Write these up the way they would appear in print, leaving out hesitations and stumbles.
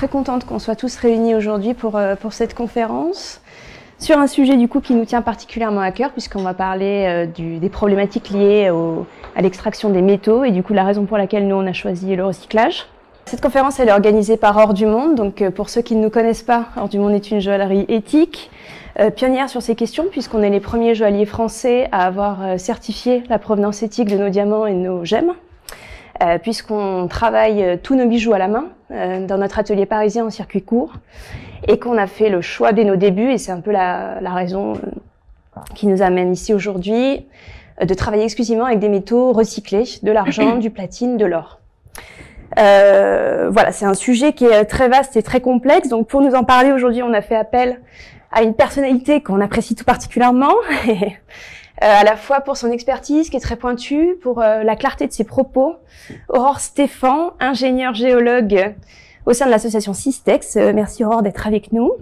très contente qu'on soit tous réunis aujourd'hui pour cette conférence sur un sujet du coup qui nous tient particulièrement à cœur puisqu'on va parler des problématiques liées à l'extraction des métaux et du coup la raison pour laquelle nous on a choisi le recyclage. Cette conférence elle est organisée par Or du Monde, donc pour ceux qui ne nous connaissent pas, Or du Monde est une joaillerie éthique, pionnière sur ces questions puisqu'on est les premiers joailliers français à avoir certifié la provenance éthique de nos diamants et de nos gemmes. Puisqu'on travaille tous nos bijoux à la main dans notre atelier parisien en circuit court et qu'on a fait le choix dès nos débuts, et c'est un peu la raison qui nous amène ici aujourd'hui, de travailler exclusivement avec des métaux recyclés, de l'argent, du platine, de l'or. Voilà, c'est un sujet qui est très vaste et très complexe, donc pour nous en parler aujourd'hui, on a fait appel à une personnalité qu'on apprécie tout particulièrement, à la fois pour son expertise qui est très pointue, pour la clarté de ses propos. Aurore Stéphan, ingénieure géologue au sein de l'association Systex. Merci Aurore d'être avec nous.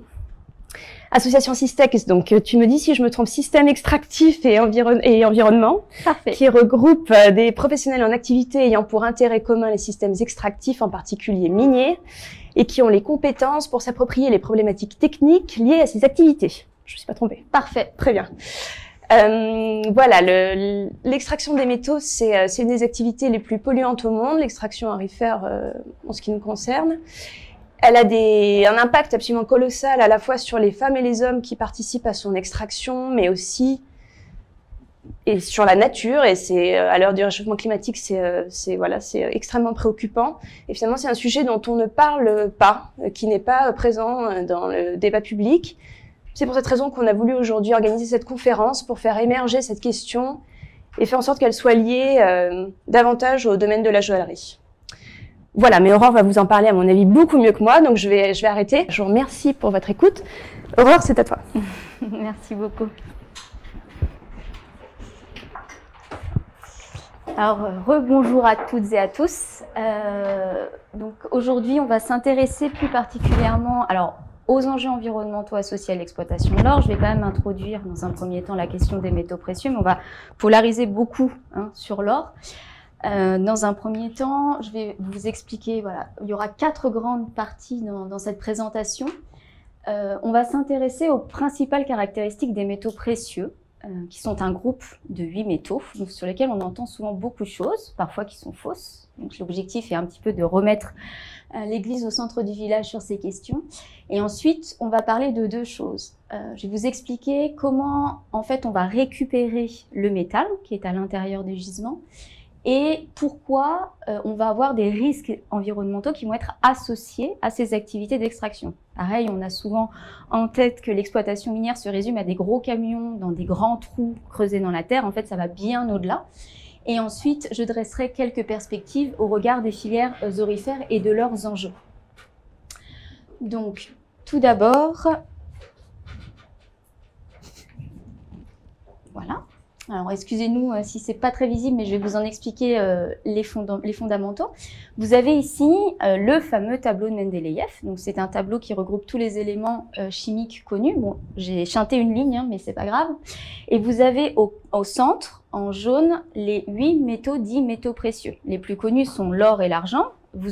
Association Systex, donc tu me dis si je me trompe, système extractif et environnement. Parfait. Qui regroupe des professionnels en activité ayant pour intérêt commun les systèmes extractifs, en particulier miniers, et qui ont les compétences pour s'approprier les problématiques techniques liées à ces activités. Je ne me suis pas trompée. Parfait. Très bien. Voilà, l'extraction des métaux, c'est une des activités les plus polluantes au monde, l'extraction aurifère en ce qui nous concerne. Elle a un impact absolument colossal à la fois sur les femmes et les hommes qui participent à son extraction, mais aussi sur la nature. Et c'est à l'heure du réchauffement climatique, c'est extrêmement préoccupant. Et finalement, c'est un sujet dont on ne parle pas, qui n'est pas présent dans le débat public. C'est pour cette raison qu'on a voulu aujourd'hui organiser cette conférence pour faire émerger cette question et faire en sorte qu'elle soit liée davantage au domaine de la joaillerie. Voilà, mais Aurore va vous en parler à mon avis beaucoup mieux que moi, donc je vais arrêter. Je vous remercie pour votre écoute. Aurore, c'est à toi. Merci beaucoup. Alors, rebonjour à toutes et à tous. Donc aujourd'hui, on va s'intéresser plus particulièrement aux enjeux environnementaux associés à l'exploitation de l'or. Je vais quand même introduire dans un premier temps la question des métaux précieux, mais on va polariser beaucoup sur l'or. Dans un premier temps, je vais vous expliquer, voilà, il y aura 4 grandes parties dans cette présentation. On va s'intéresser aux principales caractéristiques des métaux précieux, qui sont un groupe de 8 métaux, sur lesquels on entend souvent beaucoup de choses, parfois qui sont fausses. Donc l'objectif est un petit peu de remettre l'église au centre du village sur ces questions. Et ensuite, on va parler de 2 choses. Je vais vous expliquer comment, en fait, on va récupérer le métal qui est à l'intérieur des gisements et pourquoi on va avoir des risques environnementaux qui vont être associés à ces activités d'extraction. Pareil, on a souvent en tête que l'exploitation minière se résume à des gros camions dans des grands trous creusés dans la terre. En fait, ça va bien au-delà. Et ensuite, je dresserai quelques perspectives au regard des filières aurifères et de leurs enjeux. Donc, tout d'abord, voilà. Alors, excusez-nous si c'est pas très visible, mais je vais vous en expliquer les fondamentaux. Vous avez ici le fameux tableau de Mendeleïev. Donc, c'est un tableau qui regroupe tous les éléments chimiques connus. Bon, j'ai chanté une ligne, mais c'est pas grave. Et vous avez au centre, en jaune, les 8 métaux dits métaux précieux. Les plus connus sont l'or et l'argent.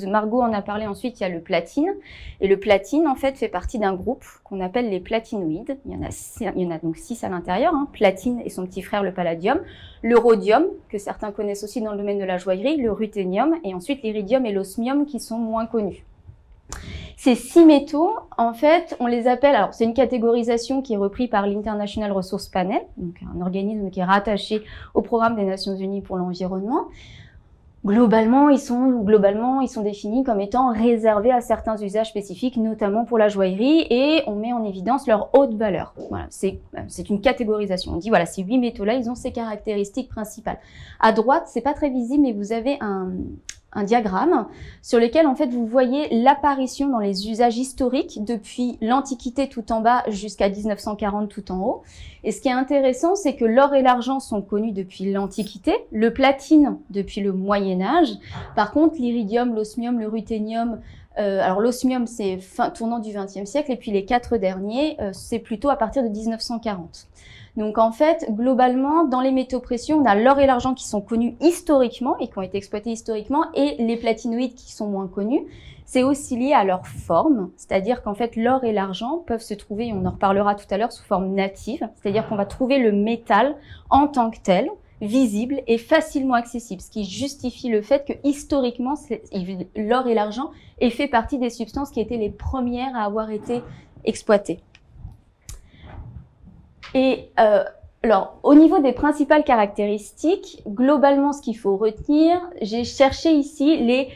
Margot en a parlé ensuite, il y a le platine. Et le platine, en fait, fait partie d'un groupe qu'on appelle les platinoïdes. Il y en a donc 6 à l'intérieur. Platine et son petit frère, le palladium. Le rhodium, que certains connaissent aussi dans le domaine de la joaillerie. Le ruthénium. Et ensuite, l'iridium et l'osmium qui sont moins connus. Ces 6 métaux, en fait, on les appelle... Alors, c'est une catégorisation qui est reprise par l'International Resource Panel, donc un organisme qui est rattaché au programme des Nations Unies pour l'environnement. Globalement, ils sont définis comme étant réservés à certains usages spécifiques, notamment pour la joaillerie, et on met en évidence leur haute valeur. Voilà, c'est une catégorisation. On dit, voilà, ces 8 métaux-là, ils ont ces caractéristiques principales. À droite, c'est pas très visible, mais vous avez un diagramme sur lequel, en fait, vous voyez l'apparition dans les usages historiques depuis l'Antiquité tout en bas jusqu'à 1940 tout en haut. Et ce qui est intéressant, c'est que l'or et l'argent sont connus depuis l'Antiquité, le platine depuis le Moyen-Âge. Par contre, l'iridium, l'osmium, le ruthénium, alors l'osmium, c'est tournant du XXe siècle, et puis les 4 derniers, c'est plutôt à partir de 1940. Donc en fait, globalement, dans les métaux précieux, on a l'or et l'argent qui sont connus historiquement et qui ont été exploités historiquement, et les platinoïdes qui sont moins connus. C'est aussi lié à leur forme, c'est-à-dire qu'en fait, l'or et l'argent peuvent se trouver, on en reparlera tout à l'heure, sous forme native, c'est-à-dire qu'on va trouver le métal en tant que tel, visible et facilement accessible, ce qui justifie le fait que historiquement, l'or et l'argent aient fait partie des substances qui étaient les premières à avoir été exploitées. Et alors, au niveau des principales caractéristiques, globalement, ce qu'il faut retenir, j'ai cherché ici les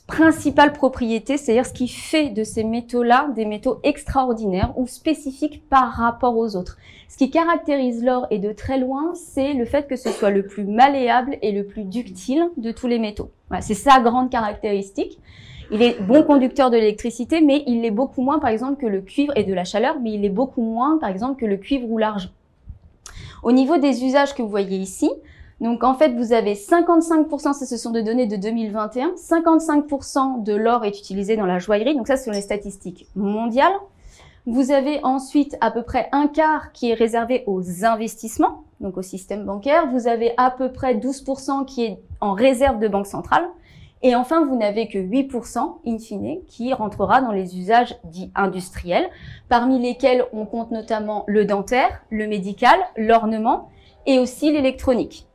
principales propriétés, c'est-à-dire ce qui fait de ces métaux-là des métaux extraordinaires ou spécifiques par rapport aux autres. Ce qui caractérise l'or et de très loin, c'est le fait que ce soit le plus malléable et le plus ductile de tous les métaux. Voilà, c'est sa grande caractéristique. Il est bon conducteur de l'électricité, mais il l'est beaucoup moins, par exemple, que le cuivre, et de la chaleur, mais il est beaucoup moins, par exemple, que le cuivre ou l'argent. Au niveau des usages que vous voyez ici, donc en fait, vous avez 55%, ce sont des données de 2021, 55% de l'or est utilisé dans la joaillerie, donc ça, ce sont les statistiques mondiales. Vous avez ensuite à peu près un quart qui est réservé aux investissements, donc au système bancaire. Vous avez à peu près 12% qui est en réserve de banque centrale. Et enfin, vous n'avez que 8%, in fine, qui rentrera dans les usages dits industriels, parmi lesquels on compte notamment le dentaire, le médical, l'ornement et aussi l'électronique.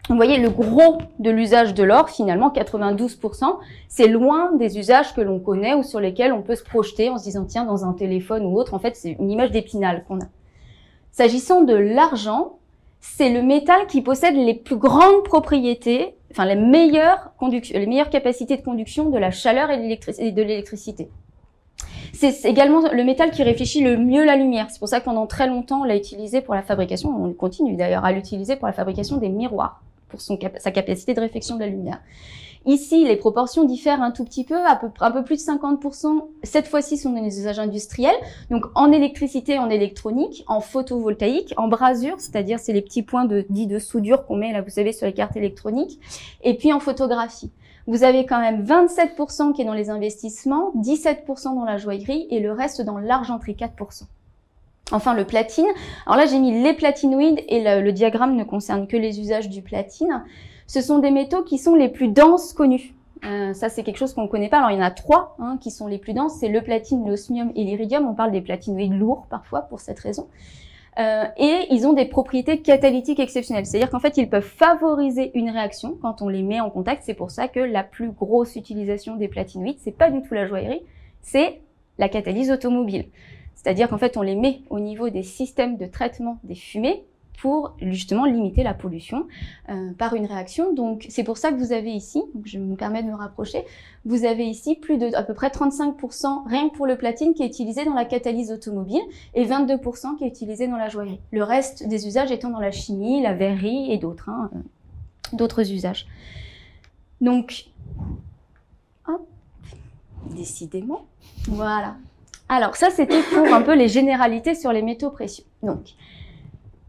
Vous voyez, le gros de l'usage de l'or, finalement, 92%, c'est loin des usages que l'on connaît ou sur lesquels on peut se projeter en se disant, tiens, dans un téléphone ou autre. En fait, c'est une image d'Épinal qu'on a. S'agissant de l'argent, c'est le métal qui possède les plus grandes propriétés, enfin les meilleures capacités de conduction de la chaleur et de l'électricité. C'est également le métal qui réfléchit le mieux la lumière. C'est pour ça que pendant très longtemps, on l'a utilisé pour la fabrication, on continue d'ailleurs à l'utiliser pour la fabrication des miroirs, pour sa capacité de réflexion de la lumière. Ici, les proportions diffèrent un tout petit peu, un peu plus de 50%. Cette fois-ci, sont dans les usages industriels. Donc, en électricité, en électronique, en photovoltaïque, en brasure, c'est-à-dire c'est les petits points dits de soudure qu'on met là, vous savez, sur les cartes électroniques. Et puis en photographie. Vous avez quand même 27% qui est dans les investissements, 17% dans la joaillerie et le reste dans l'argenterie, 4%. Enfin, le platine. Alors là, j'ai mis les platinoïdes et le diagramme ne concerne que les usages du platine. Ce sont des métaux qui sont les plus denses connus. Ça, c'est quelque chose qu'on ne connaît pas. Alors, il y en a 3 qui sont les plus denses. C'est le platine, l'osmium et l'iridium. On parle des platinoïdes lourds parfois pour cette raison. Et ils ont des propriétés catalytiques exceptionnelles. C'est-à-dire qu'en fait, ils peuvent favoriser une réaction quand on les met en contact. C'est pour ça que la plus grosse utilisation des platinoïdes, c'est pas du tout la joaillerie, c'est la catalyse automobile. C'est-à-dire qu'en fait, on les met au niveau des systèmes de traitement des fumées pour justement limiter la pollution par une réaction. Donc, c'est pour ça que vous avez ici, donc je me permets de me rapprocher, vous avez ici plus de à peu près 35% rien que pour le platine qui est utilisé dans la catalyse automobile et 22% qui est utilisé dans la joaillerie. Le reste des usages étant dans la chimie, la verrerie et d'autres, d'autres usages. Donc, hop, décidément, voilà. Alors, ça, c'était pour un peu les généralités sur les métaux précieux. Donc,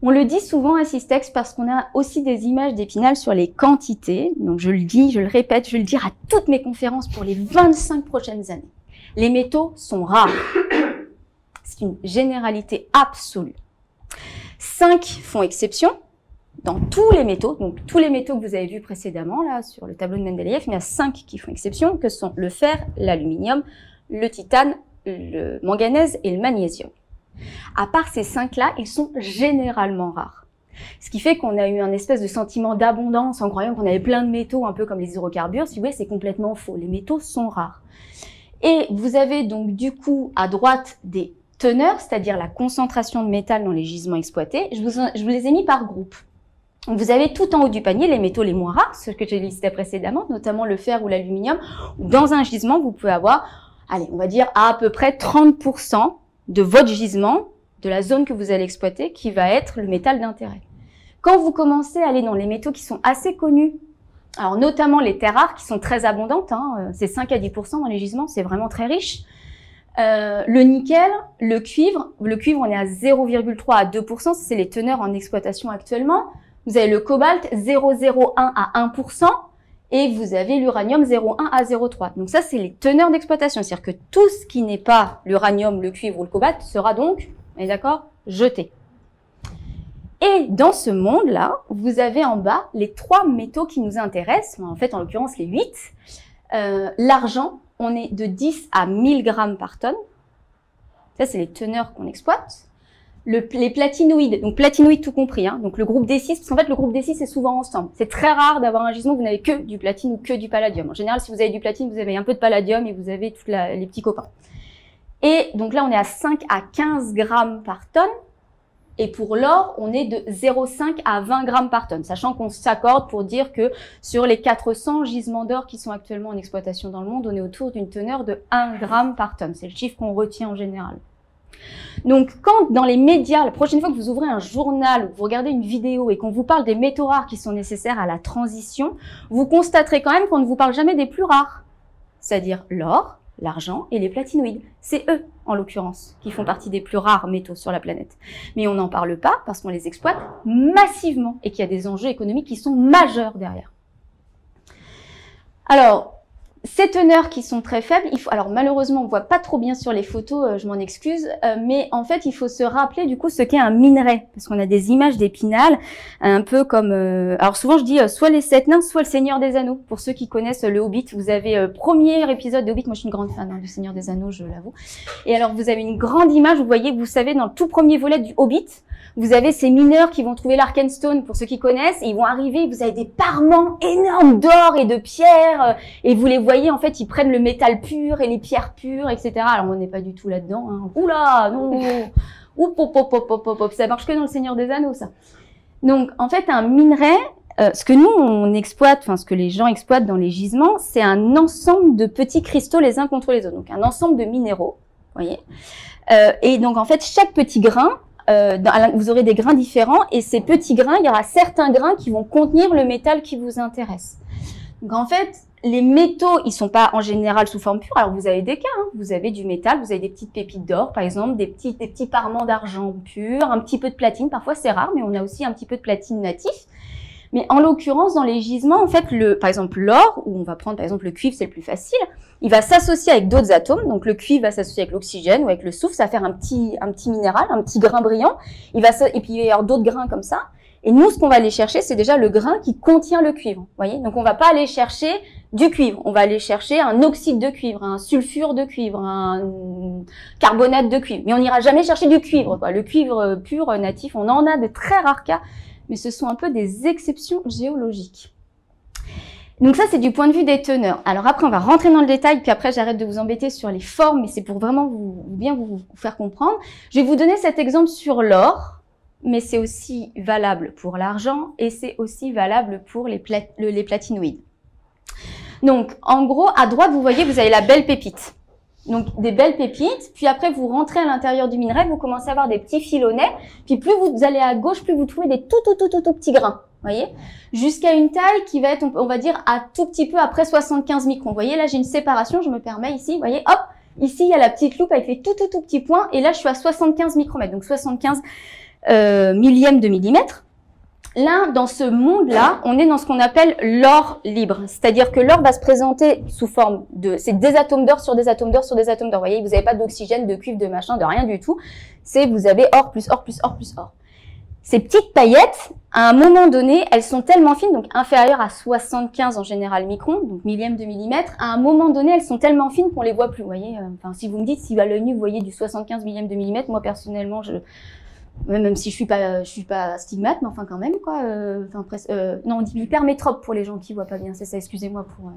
on le dit souvent à Systex parce qu'on a aussi des images d'Épinal sur les quantités. Donc, je le dis, je le répète, je vais le dire à toutes mes conférences pour les 25 prochaines années. Les métaux sont rares. C'est une généralité absolue. 5 font exception dans tous les métaux. Donc, tous les métaux que vous avez vus précédemment, là, sur le tableau de Mendeleïev, il y a 5 qui font exception, que sont le fer, l'aluminium, le titane, le manganèse et le magnésium. À part ces 5-là, ils sont généralement rares. Ce qui fait qu'on a eu un espèce de sentiment d'abondance en croyant qu'on avait plein de métaux, un peu comme les hydrocarbures. Si vous voulez, c'est complètement faux. Les métaux sont rares. Et vous avez donc du coup à droite des teneurs, c'est-à-dire la concentration de métal dans les gisements exploités. Je vous les ai mis par groupe. Vous avez tout en haut du panier les métaux les moins rares, ceux que j'ai listés précédemment, notamment le fer ou l'aluminium. Dans un gisement, vous pouvez avoir, allez, on va dire à peu près 30% de votre gisement, de la zone que vous allez exploiter, qui va être le métal d'intérêt. Quand vous commencez à aller dans les métaux qui sont assez connus, alors notamment les terres rares qui sont très abondantes, c'est 5 à 10% dans les gisements, c'est vraiment très riche. Le nickel, le cuivre on est à 0,3 à 2%, c'est les teneurs en exploitation actuellement. Vous avez le cobalt 0,01 à 1%. Et vous avez l'uranium 0,1 à 0,3. Donc ça, c'est les teneurs d'exploitation. C'est-à-dire que tout ce qui n'est pas l'uranium, le cuivre ou le cobalt sera donc, on est d'accord, jeté. Et dans ce monde-là, vous avez en bas les 3 métaux qui nous intéressent, en fait en l'occurrence les 8. L'argent, on est de 10 à 1000 grammes par tonne. Ça, c'est les teneurs qu'on exploite. Les platinoïdes, donc platinoïdes tout compris, hein, donc le groupe D6, parce qu'en fait le groupe D6 c'est souvent ensemble. C'est très rare d'avoir un gisement où vous n'avez que du platine ou que du palladium. En général, si vous avez du platine, vous avez un peu de palladium et vous avez tous les petits copains. Et donc là, on est à 5 à 15 grammes par tonne. Et pour l'or, on est de 0,5 à 20 grammes par tonne, sachant qu'on s'accorde pour dire que sur les 400 gisements d'or qui sont actuellement en exploitation dans le monde, on est autour d'une teneur de 1 gramme par tonne. C'est le chiffre qu'on retient en général. Donc, quand dans les médias, la prochaine fois que vous ouvrez un journal ou vous regardez une vidéo et qu'on vous parle des métaux rares qui sont nécessaires à la transition, vous constaterez quand même qu'on ne vous parle jamais des plus rares, c'est-à-dire l'or, l'argent et les platinoïdes. C'est eux, en l'occurrence, qui font partie des plus rares métaux sur la planète. Mais on n'en parle pas parce qu'on les exploite massivement et qu'il y a des enjeux économiques qui sont majeurs derrière. Alors, ces teneurs qui sont très faibles, alors malheureusement on voit pas trop bien sur les photos, je m'en excuse, mais en fait il faut se rappeler du coup ce qu'est un minerai, parce qu'on a des images d'Épinal, un peu comme, alors souvent je dis soit les 7 nains, soit le Seigneur des Anneaux. Pour ceux qui connaissent le Hobbit, vous avez premier épisode de Hobbit, moi je suis une grande fan du Seigneur des Anneaux, je l'avoue. Et alors vous avez une grande image, vous voyez, vous savez dans le tout premier volet du Hobbit, vous avez ces mineurs qui vont trouver l'Arkenstone, pour ceux qui connaissent, et ils vont arriver, vous avez des parements énormes d'or et de pierres, et vous les voyez, en fait, ils prennent le métal pur et les pierres pures, etc. Alors, on n'est pas du tout là-dedans, hein. Oula, non, ça marche que dans le Seigneur des Anneaux, ça. Donc, en fait, un minerai, ce que nous, on exploite, enfin, ce que les gens exploitent dans les gisements, c'est un ensemble de petits cristaux les uns contre les autres. Donc, un ensemble de minéraux, vous voyez. Et donc, en fait, chaque petit grain, vous aurez des grains différents et ces petits grains, il y aura certains grains qui vont contenir le métal qui vous intéresse. Donc en fait, les métaux, ils sont pas en général sous forme pure. Alors vous avez des cas, hein. Vous avez du métal, vous avez des petites pépites d'or, par exemple, des petits parements d'argent pur, un petit peu de platine. Parfois c'est rare, mais on a aussi un petit peu de platine natif. Mais en l'occurrence, dans les gisements, en fait, par exemple l'or, où on va prendre par exemple le cuivre, c'est le plus facile, il va s'associer avec d'autres atomes. Donc le cuivre va s'associer avec l'oxygène ou avec le soufre, ça va faire un petit minéral, un petit grain brillant. Et puis il va y avoir d'autres grains comme ça. Et nous, ce qu'on va aller chercher, c'est déjà le grain qui contient le cuivre. Vous voyez, donc on va pas aller chercher du cuivre, on va aller chercher un oxyde de cuivre, un sulfure de cuivre, un carbonate de cuivre. Mais on n'ira jamais chercher du cuivre, quoi. Le cuivre pur, natif, on en a de très rares cas, mais ce sont un peu des exceptions géologiques. Donc ça, c'est du point de vue des teneurs. Alors après, on va rentrer dans le détail, puis après, j'arrête de vous embêter sur les formes, mais c'est pour vraiment bien vous faire comprendre. Je vais vous donner cet exemple sur l'or, mais c'est aussi valable pour l'argent et c'est aussi valable pour les platinoïdes. Donc, en gros, à droite, vous voyez, vous avez la belle pépite. Donc, des belles pépites. Puis après, vous rentrez à l'intérieur du minerai, vous commencez à avoir des petits filonnets. Puis plus vous allez à gauche, plus vous trouvez des tout petits grains. Vous voyez? Jusqu'à une taille qui va être, on va dire, à tout petit peu après 75 microns. Vous voyez, là, j'ai une séparation, je me permets ici. Vous voyez, hop, ici, il y a la petite loupe avec les tout petits points. Et là, je suis à 75 micromètres. Donc, 75 millièmes de millimètre. Là, dans ce monde-là, on est dans ce qu'on appelle l'or libre. C'est-à-dire que l'or va se présenter sous forme c'est des atomes d'or sur des atomes d'or sur des atomes d'or. Vous voyez, vous n'avez pas d'oxygène, de cuivre, de machin, de rien du tout. Vous avez or plus or plus or plus or. Ces petites paillettes, à un moment donné, elles sont tellement fines, donc inférieures à 75 en général microns, donc millième de millimètre. À un moment donné, elles sont tellement fines qu'on les voit plus. Vous voyez, enfin, si vous me dites, si à l'œil nu, vous voyez du 75 millième de millimètre, moi personnellement, même si je suis pas stigmate, mais enfin quand même quoi. Non, on dit l'hypermétrope pour les gens qui voient pas bien, c'est ça. Excusez-moi pour.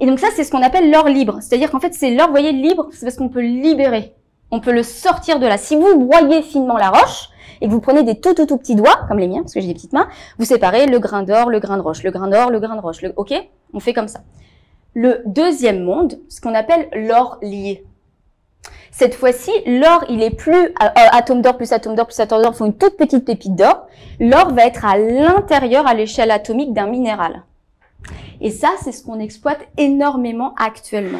Et donc ça, c'est ce qu'on appelle l'or libre. C'est-à-dire qu'en fait, c'est l'or, vous voyez, libre, c'est parce qu'on peut le libérer, on peut le sortir de là. Si vous broyez finement la roche et que vous prenez des tout petits doigts, comme les miens, parce que j'ai des petites mains, vous séparez le grain d'or, le grain de roche, le grain d'or, le grain de roche. Ok, on fait comme ça. Le deuxième monde, ce qu'on appelle l'or lié. Cette fois-ci, l'or, il est plus atome d'or plus atome d'or plus atome d'or, font une toute petite pépite d'or. L'or va être à l'intérieur, à l'échelle atomique d'un minéral. Et ça, c'est ce qu'on exploite énormément actuellement.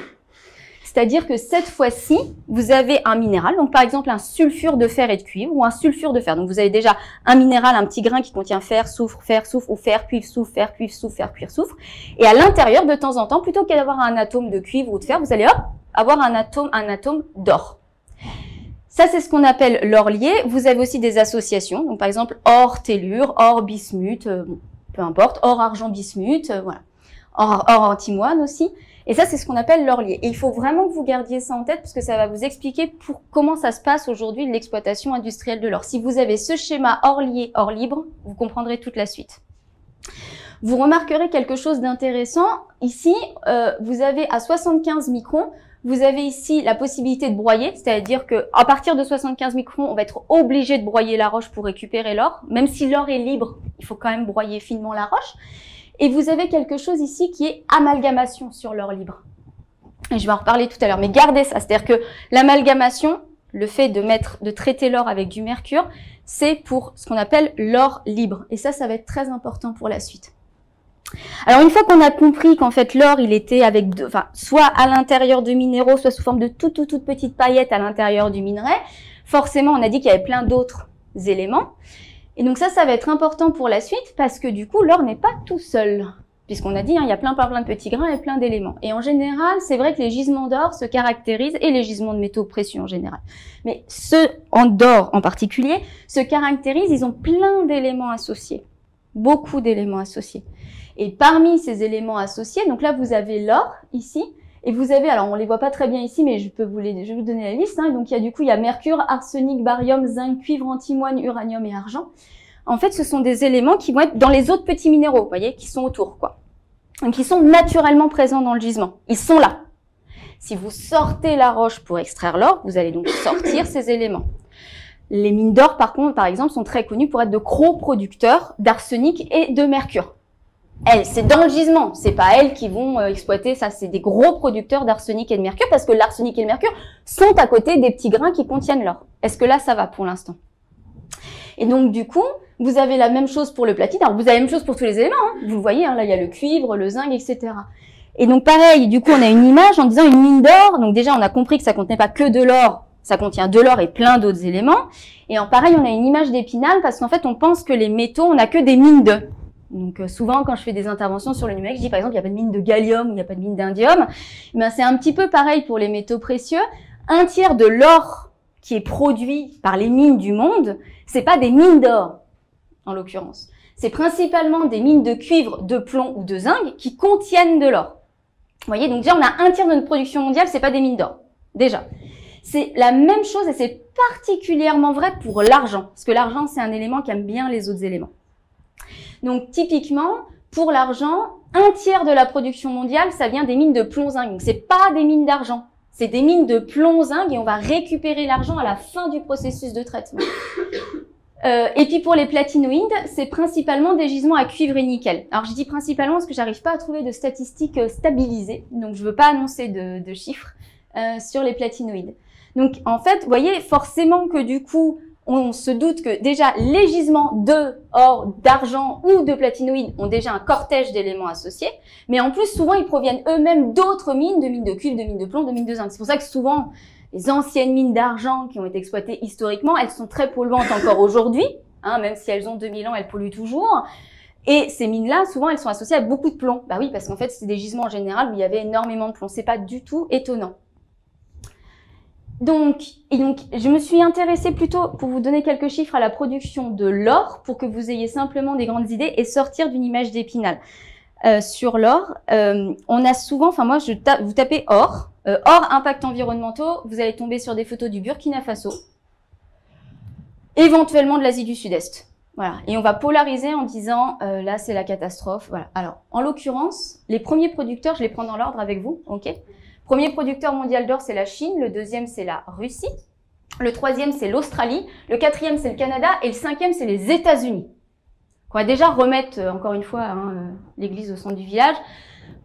C'est-à-dire que cette fois-ci, vous avez un minéral, donc par exemple un sulfure de fer et de cuivre, ou un sulfure de fer. Donc vous avez déjà un minéral, un petit grain qui contient fer, soufre, ou fer, cuivre, soufre, fer, cuivre, soufre, fer, cuivre, soufre. Et à l'intérieur, de temps en temps, plutôt qu'à d'avoir un atome de cuivre ou de fer, vous allez hop, avoir un atome d'or. Ça, c'est ce qu'on appelle l'or lié. Vous avez aussi des associations. Donc, par exemple, or tellure, or bismuth, peu importe, or argent bismuth, voilà. Or antimoine aussi. Et ça, c'est ce qu'on appelle l'or lié. Et il faut vraiment que vous gardiez ça en tête parce que ça va vous expliquer comment ça se passe aujourd'hui l'exploitation industrielle de l'or. Si vous avez ce schéma or lié, or libre, vous comprendrez toute la suite. Vous remarquerez quelque chose d'intéressant. Ici, vous avez à 75 microns, vous avez ici la possibilité de broyer, c'est-à-dire que à partir de 75 microns, on va être obligé de broyer la roche pour récupérer l'or. Même si l'or est libre, il faut quand même broyer finement la roche. Et vous avez quelque chose ici qui est amalgamation sur l'or libre. Et je vais en reparler tout à l'heure, mais gardez ça. C'est-à-dire que l'amalgamation, le fait de traiter l'or avec du mercure, c'est pour ce qu'on appelle l'or libre. Et ça va être très important pour la suite. Alors une fois qu'on a compris qu'en fait l'or il était avec soit à l'intérieur de minéraux, soit sous forme de toutes petites paillettes à l'intérieur du minerai, forcément on a dit qu'il y avait plein d'autres éléments. Et donc ça va être important pour la suite parce que du coup l'or n'est pas tout seul. Puisqu'on a dit, il y a plein de petits grains et plein d'éléments. Et en général, c'est vrai que les gisements d'or se caractérisent, et les gisements de métaux précieux en général. Mais ceux d'or en particulier se caractérisent, ils ont plein d'éléments associés. Beaucoup d'éléments associés. Et parmi ces éléments associés, donc là vous avez l'or ici, et vous avez, alors on les voit pas très bien ici, mais je vais vous donner la liste. Donc il y a mercure, arsenic, barium, zinc, cuivre, antimoine, uranium et argent. En fait, ce sont des éléments qui vont être dans les autres petits minéraux, vous voyez, qui sont autour, quoi. Donc qui sont naturellement présents dans le gisement. Ils sont là. Si vous sortez la roche pour extraire l'or, vous allez donc sortir ces éléments. Les mines d'or, par contre, par exemple, sont très connues pour être de gros producteurs d'arsenic et de mercure. Elles, c'est dans le gisement, c'est pas elles qui vont exploiter ça, c'est des gros producteurs d'arsenic et de mercure parce que l'arsenic et le mercure sont à côté des petits grains qui contiennent l'or. Est-ce que là, ça va pour l'instant? Et donc, du coup, vous avez la même chose pour le platine. Alors, vous avez la même chose pour tous les éléments, vous le voyez, là, il y a le cuivre, le zinc, etc. Et donc, pareil, du coup, on a une image en disant une mine d'or. Donc, déjà, on a compris que ça contenait pas que de l'or, ça contient de l'or et plein d'autres éléments. Et en pareil, on a une image d'épinal parce qu'en fait, on pense que les métaux, on n'a que des mines d'eux. Donc souvent, quand je fais des interventions sur le numérique, je dis par exemple, il n'y a pas de mine de gallium ou il n'y a pas de mine d'indium. Ben, c'est un petit peu pareil pour les métaux précieux. Un tiers de l'or qui est produit par les mines du monde, c'est pas des mines d'or, en l'occurrence. C'est principalement des mines de cuivre, de plomb ou de zinc qui contiennent de l'or. Vous voyez, donc déjà, on a un tiers de notre production mondiale, c'est pas des mines d'or. Déjà. C'est la même chose et c'est particulièrement vrai pour l'argent. Parce que l'argent, c'est un élément qui aime bien les autres éléments. Donc, typiquement, pour l'argent, un tiers de la production mondiale, ça vient des mines de plomb-zinc. Donc, c'est pas des mines d'argent. C'est des mines de plomb-zinc et on va récupérer l'argent à la fin du processus de traitement. Et puis, pour les platinoïdes, c'est principalement des gisements à cuivre et nickel. Alors, je dis principalement parce que j'arrive pas à trouver de statistiques stabilisées. Donc, je veux pas annoncer de chiffres sur les platinoïdes. Donc, en fait, vous voyez, forcément que du coup, on se doute que déjà les gisements d'or, d'argent ou de platinoïdes ont déjà un cortège d'éléments associés, mais en plus souvent ils proviennent eux-mêmes d'autres mines, de mines de cuivre, de mines de plomb, de mines de zinc. C'est pour ça que souvent les anciennes mines d'argent qui ont été exploitées historiquement, elles sont très polluantes encore aujourd'hui, même si elles ont 2000 ans, elles polluent toujours. Et ces mines-là, souvent elles sont associées à beaucoup de plomb. Bah oui, parce qu'en fait c'est des gisements en général où il y avait énormément de plomb. C'est pas du tout étonnant. Donc, je me suis intéressée plutôt pour vous donner quelques chiffres à la production de l'or pour que vous ayez simplement des grandes idées et sortir d'une image d'épinal. Sur l'or, on a souvent, moi, vous tapez or, or impact environnementaux, vous allez tomber sur des photos du Burkina Faso, éventuellement de l'Asie du Sud-Est. Voilà. Et on va polariser en disant, là, c'est la catastrophe. Voilà. Alors, en l'occurrence, les premiers producteurs, je les prends dans l'ordre avec vous, ok? Premier producteur mondial d'or, c'est la Chine. Le deuxième, c'est la Russie. Le troisième, c'est l'Australie. Le quatrième, c'est le Canada. Et le cinquième, c'est les États-Unis. On va déjà remettre, encore une fois, l'église au centre du village.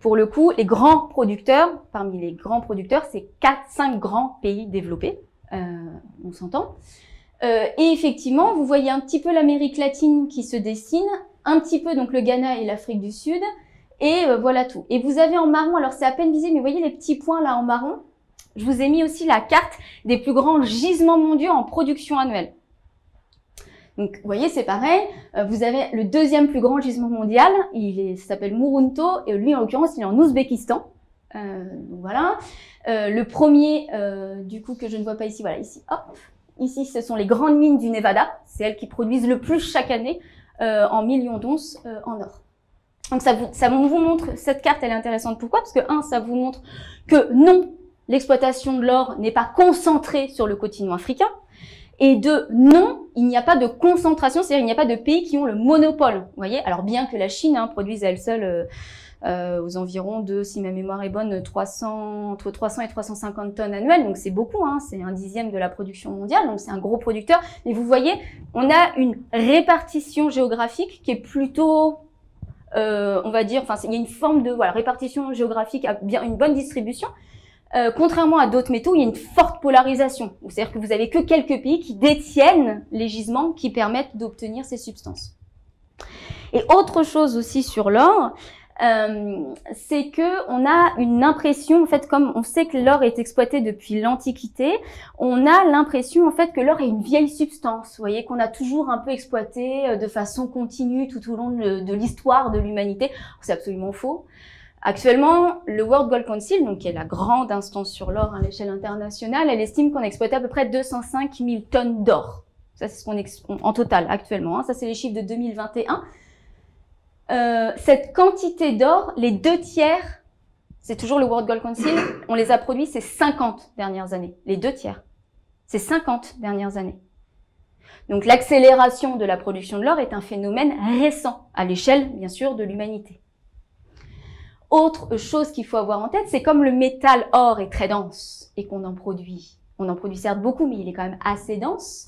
Pour le coup, les grands producteurs, parmi les grands producteurs, c'est 4-5 grands pays développés. On s'entend. Et effectivement, vous voyez un petit peu l'Amérique latine qui se dessine. Un petit peu, donc, le Ghana et l'Afrique du Sud. Et voilà tout. Et vous avez en marron, alors c'est à peine visible, mais vous voyez les petits points là en marron. Je vous ai mis aussi la carte des plus grands gisements mondiaux en production annuelle. Donc vous voyez, c'est pareil. Vous avez le deuxième plus grand gisement mondial, ça s'appelle Murunto, et lui en l'occurrence il est en Ouzbékistan. Donc voilà. Le premier, du coup que je ne vois pas ici, voilà ici, hop. Ici, ce sont les grandes mines du Nevada. C'est elles qui produisent le plus chaque année en millions d'onces en or. Donc ça vous montre, cette carte elle est intéressante. Pourquoi? Parce que ça vous montre que non, l'exploitation de l'or n'est pas concentrée sur le continent africain. Et non, il n'y a pas de concentration, c'est-à-dire il n'y a pas de pays qui ont le monopole. Vous voyez? Alors bien que la Chine produise à elle seule aux environs de, si ma mémoire est bonne, entre 300 et 350 tonnes annuelles. Donc c'est beaucoup, c'est 1/10 de la production mondiale, donc c'est un gros producteur. Et vous voyez, on a une répartition géographique qui est plutôt, on va dire, il y a une forme de répartition géographique, une bonne distribution. Contrairement à d'autres métaux, il y a une forte polarisation. C'est-à-dire que vous avez que quelques pays qui détiennent les gisements qui permettent d'obtenir ces substances. Et autre chose aussi sur l'or, c'est que on a une impression, en fait, comme on sait que l'or est exploité depuis l'Antiquité, on a l'impression, en fait, que l'or est une vieille substance. Vous voyez, qu'on a toujours un peu exploité de façon continue tout au long de l'histoire de l'humanité. C'est absolument faux. Actuellement, le World Gold Council, donc qui est la grande instance sur l'or à l'échelle internationale, elle estime qu'on a exploité à peu près 205 000 tonnes d'or. Ça, c'est ce qu'on en total actuellement. Ça, c'est les chiffres de 2021. Cette quantité d'or, les 2/3, c'est toujours le World Gold Council, on les a produits ces 50 dernières années. Les 2/3, ces 50 dernières années. Donc l'accélération de la production de l'or est un phénomène récent à l'échelle, bien sûr, de l'humanité. Autre chose qu'il faut avoir en tête, c'est comme le métal or est très dense et qu'on en produit certes beaucoup, mais il est quand même assez dense.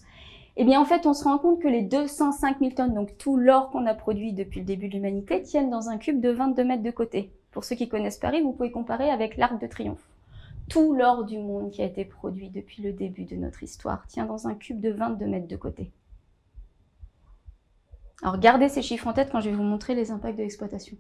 Eh bien, en fait, on se rend compte que les 205 000 tonnes, donc tout l'or qu'on a produit depuis le début de l'humanité, tiennent dans un cube de 22 mètres de côté. Pour ceux qui connaissent Paris, vous pouvez comparer avec l'Arc de Triomphe. Tout l'or du monde qui a été produit depuis le début de notre histoire tient dans un cube de 22 mètres de côté. Alors, gardez ces chiffres en tête quand je vais vous montrer les impacts de l'exploitation.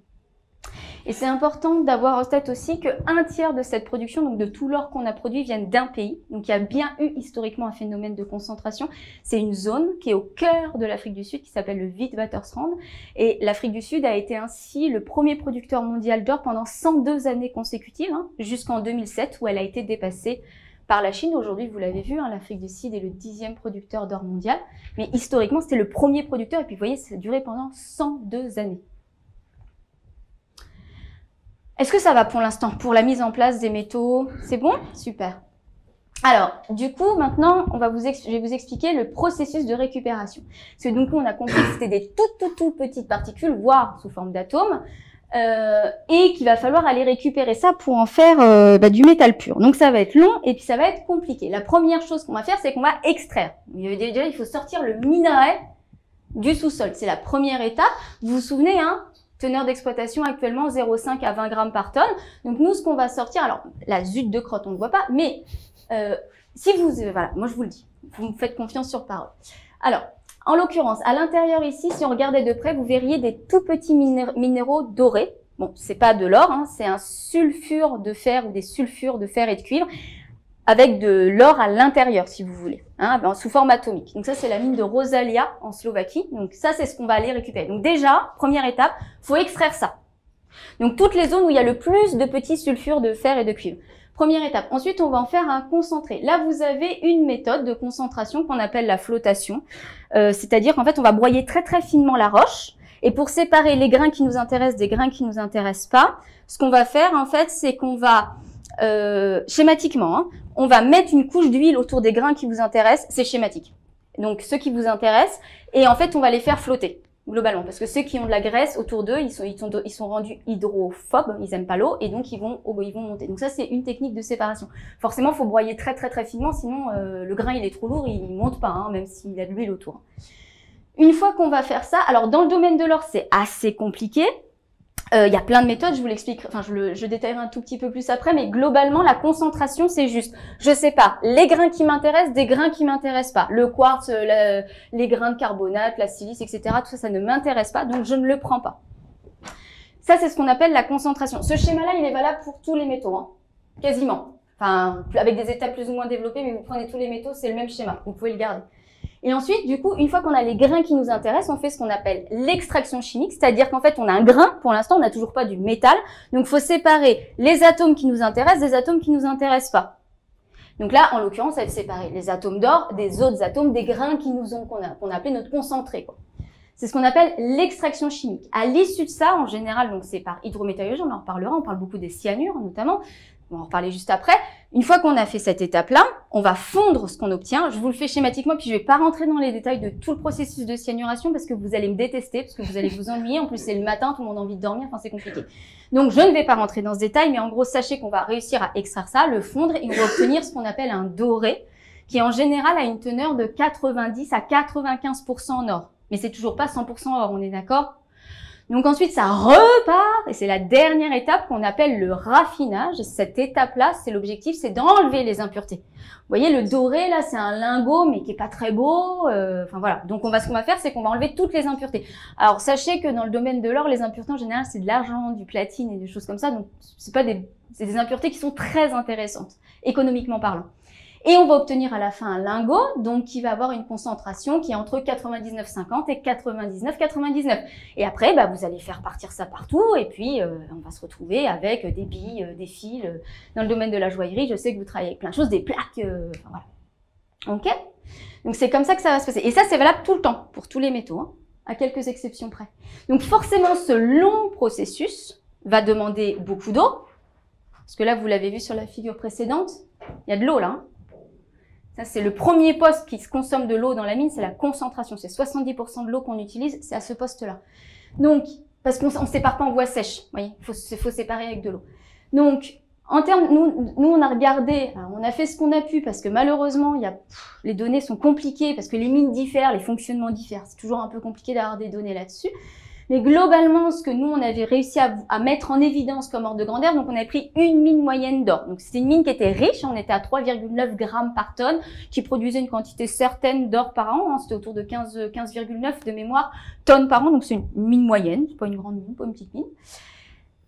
Et c'est important d'avoir en tête aussi que 1/3 de cette production, donc de tout l'or qu'on a produit, viennent d'un pays. Donc il y a bien eu historiquement un phénomène de concentration. C'est une zone qui est au cœur de l'Afrique du Sud qui s'appelle le Witwatersrand. Et l'Afrique du Sud a été ainsi le premier producteur mondial d'or pendant 102 années consécutives, jusqu'en 2007 où elle a été dépassée par la Chine. Aujourd'hui, vous l'avez vu, l'Afrique du Sud est le 10e producteur d'or mondial. Mais historiquement, c'était le premier producteur. Et puis vous voyez, ça a duré pendant 102 années. Est-ce que ça va pour l'instant, pour la mise en place des métaux? C'est bon? Super. Alors, du coup, maintenant, je vais vous expliquer le processus de récupération. Parce que donc, on a compris que c'était des toutes petites particules, voire sous forme d'atomes, et qu'il va falloir aller récupérer ça pour en faire du métal pur. Donc, ça va être long et puis ça va être compliqué. La première chose qu'on va faire, c'est qu'on va extraire. Déjà, il faut sortir le minerai du sous-sol. C'est la première étape. Vous vous souvenez, teneur d'exploitation actuellement 0,5 à 20 grammes par tonne. Donc nous, ce qu'on va sortir, alors la zute de crotte, on ne voit pas, mais si vous, voilà, moi je vous le dis, vous me faites confiance sur parole. Alors, en l'occurrence, à l'intérieur ici, si on regardait de près, vous verriez des tout petits minéraux dorés. Bon, c'est pas de l'or, c'est un sulfure de fer ou des sulfures de fer et de cuivre, avec de l'or à l'intérieur, si vous voulez, sous forme atomique. Donc ça, c'est la mine de Rosalia en Slovaquie. Donc ça, c'est ce qu'on va aller récupérer. Donc déjà, première étape, faut extraire ça. Donc toutes les zones où il y a le plus de petits sulfures de fer et de cuivre. Première étape. Ensuite, on va en faire un concentré. Là, vous avez une méthode de concentration qu'on appelle la flottation. C'est-à-dire qu'en fait, on va broyer très finement la roche. Et pour séparer les grains qui nous intéressent des grains qui nous intéressent pas, ce qu'on va faire, en fait, c'est qu'on va schématiquement, on va mettre une couche d'huile autour des grains qui vous intéressent, c'est schématique. Donc ceux qui vous intéressent, et en fait on va les faire flotter globalement, parce que ceux qui ont de la graisse autour d'eux, ils sont rendus hydrophobes, ils aiment pas l'eau, et donc ils vont monter. Donc ça c'est une technique de séparation. Forcément, il faut broyer très finement, sinon le grain il est trop lourd, il monte pas, même s'il a de l'huile autour. Une fois qu'on va faire ça, alors dans le domaine de l'or c'est assez compliqué. Il y a plein de méthodes, je vous l'explique, je détaillerai un tout petit peu plus après, mais globalement, la concentration, c'est juste, je sais pas, les grains qui m'intéressent, des grains qui m'intéressent pas. Le quartz, les grains de carbonate, la silice, etc., tout ça, ça ne m'intéresse pas, donc je ne le prends pas. Ça, c'est ce qu'on appelle la concentration. Ce schéma-là, il est valable pour tous les métaux, quasiment. Enfin, avec des étapes plus ou moins développées, mais vous prenez tous les métaux, c'est le même schéma, vous pouvez le garder. Et ensuite, du coup, une fois qu'on a les grains qui nous intéressent, on fait ce qu'on appelle l'extraction chimique, c'est-à-dire qu'en fait, on a un grain, pour l'instant, on n'a toujours pas du métal, donc il faut séparer les atomes qui nous intéressent des atomes qui nous intéressent pas. Donc là, en l'occurrence, elle séparait les atomes d'or des autres atomes, des grains qu'on a appelé notre concentré, quoi. C'est ce qu'on appelle l'extraction chimique. À l'issue de ça, en général, donc c'est par hydrométallurgie, on en reparlera, on parle beaucoup des cyanures notamment, on va en reparler juste après. Une fois qu'on a fait cette étape-là, on va fondre ce qu'on obtient. Je vous le fais schématiquement, puis je vais pas rentrer dans les détails de tout le processus de cyanuration parce que vous allez me détester, parce que vous allez vous ennuyer. En plus, c'est le matin, tout le monde a envie de dormir, enfin c'est compliqué. Donc je ne vais pas rentrer dans ce détail, mais en gros, sachez qu'on va réussir à extraire ça, le fondre, et on va obtenir ce qu'on appelle un doré, qui en général a une teneur de 90 à 95% en or. Mais c'est toujours pas 100% or, on est d'accord? Donc ensuite, ça repart, et c'est la dernière étape qu'on appelle le raffinage. Cette étape-là, c'est l'objectif, c'est d'enlever les impuretés. Vous voyez, le doré, là, c'est un lingot, mais qui est pas très beau. Enfin voilà. Donc ce qu'on va faire, c'est qu'on va enlever toutes les impuretés. Alors sachez que dans le domaine de l'or, les impuretés en général, c'est de l'argent, du platine et des choses comme ça. Donc c'est des impuretés qui sont très intéressantes, économiquement parlant. Et on va obtenir à la fin un lingot, donc qui va avoir une concentration qui est entre 99,50 et 99,99. Et après, bah, vous allez faire partir ça partout, et puis on va se retrouver avec des billes, des fils. Dans le domaine de la joaillerie, je sais que vous travaillez avec plein de choses, des plaques, enfin, voilà. Ok? Donc c'est comme ça que ça va se passer. Et ça, c'est valable tout le temps, pour tous les métaux, hein, à quelques exceptions près. Donc forcément, ce long processus va demander beaucoup d'eau, parce que là, vous l'avez vu sur la figure précédente, il y a de l'eau là, hein. Ça, c'est le premier poste qui se consomme de l'eau dans la mine, c'est la concentration. C'est 70% de l'eau qu'on utilise, c'est à ce poste-là. Donc, parce qu'on ne sépare pas en voie sèche, vous voyez, il faut séparer avec de l'eau. Donc, en termes, nous, on a regardé, alors on a fait ce qu'on a pu, parce que malheureusement, les données sont compliquées, parce que les mines diffèrent, les fonctionnements diffèrent. C'est toujours un peu compliqué d'avoir des données là-dessus. Mais globalement, ce que nous, on avait réussi à mettre en évidence comme ordre de grandeur, donc on avait pris une mine moyenne d'or. Donc c'était une mine qui était riche, on était à 3,9 grammes par tonne, qui produisait une quantité certaine d'or par an, hein, c'était autour de 15,9 de mémoire tonnes par an, donc c'est une mine moyenne, c'est pas une grande mine, pas une petite mine.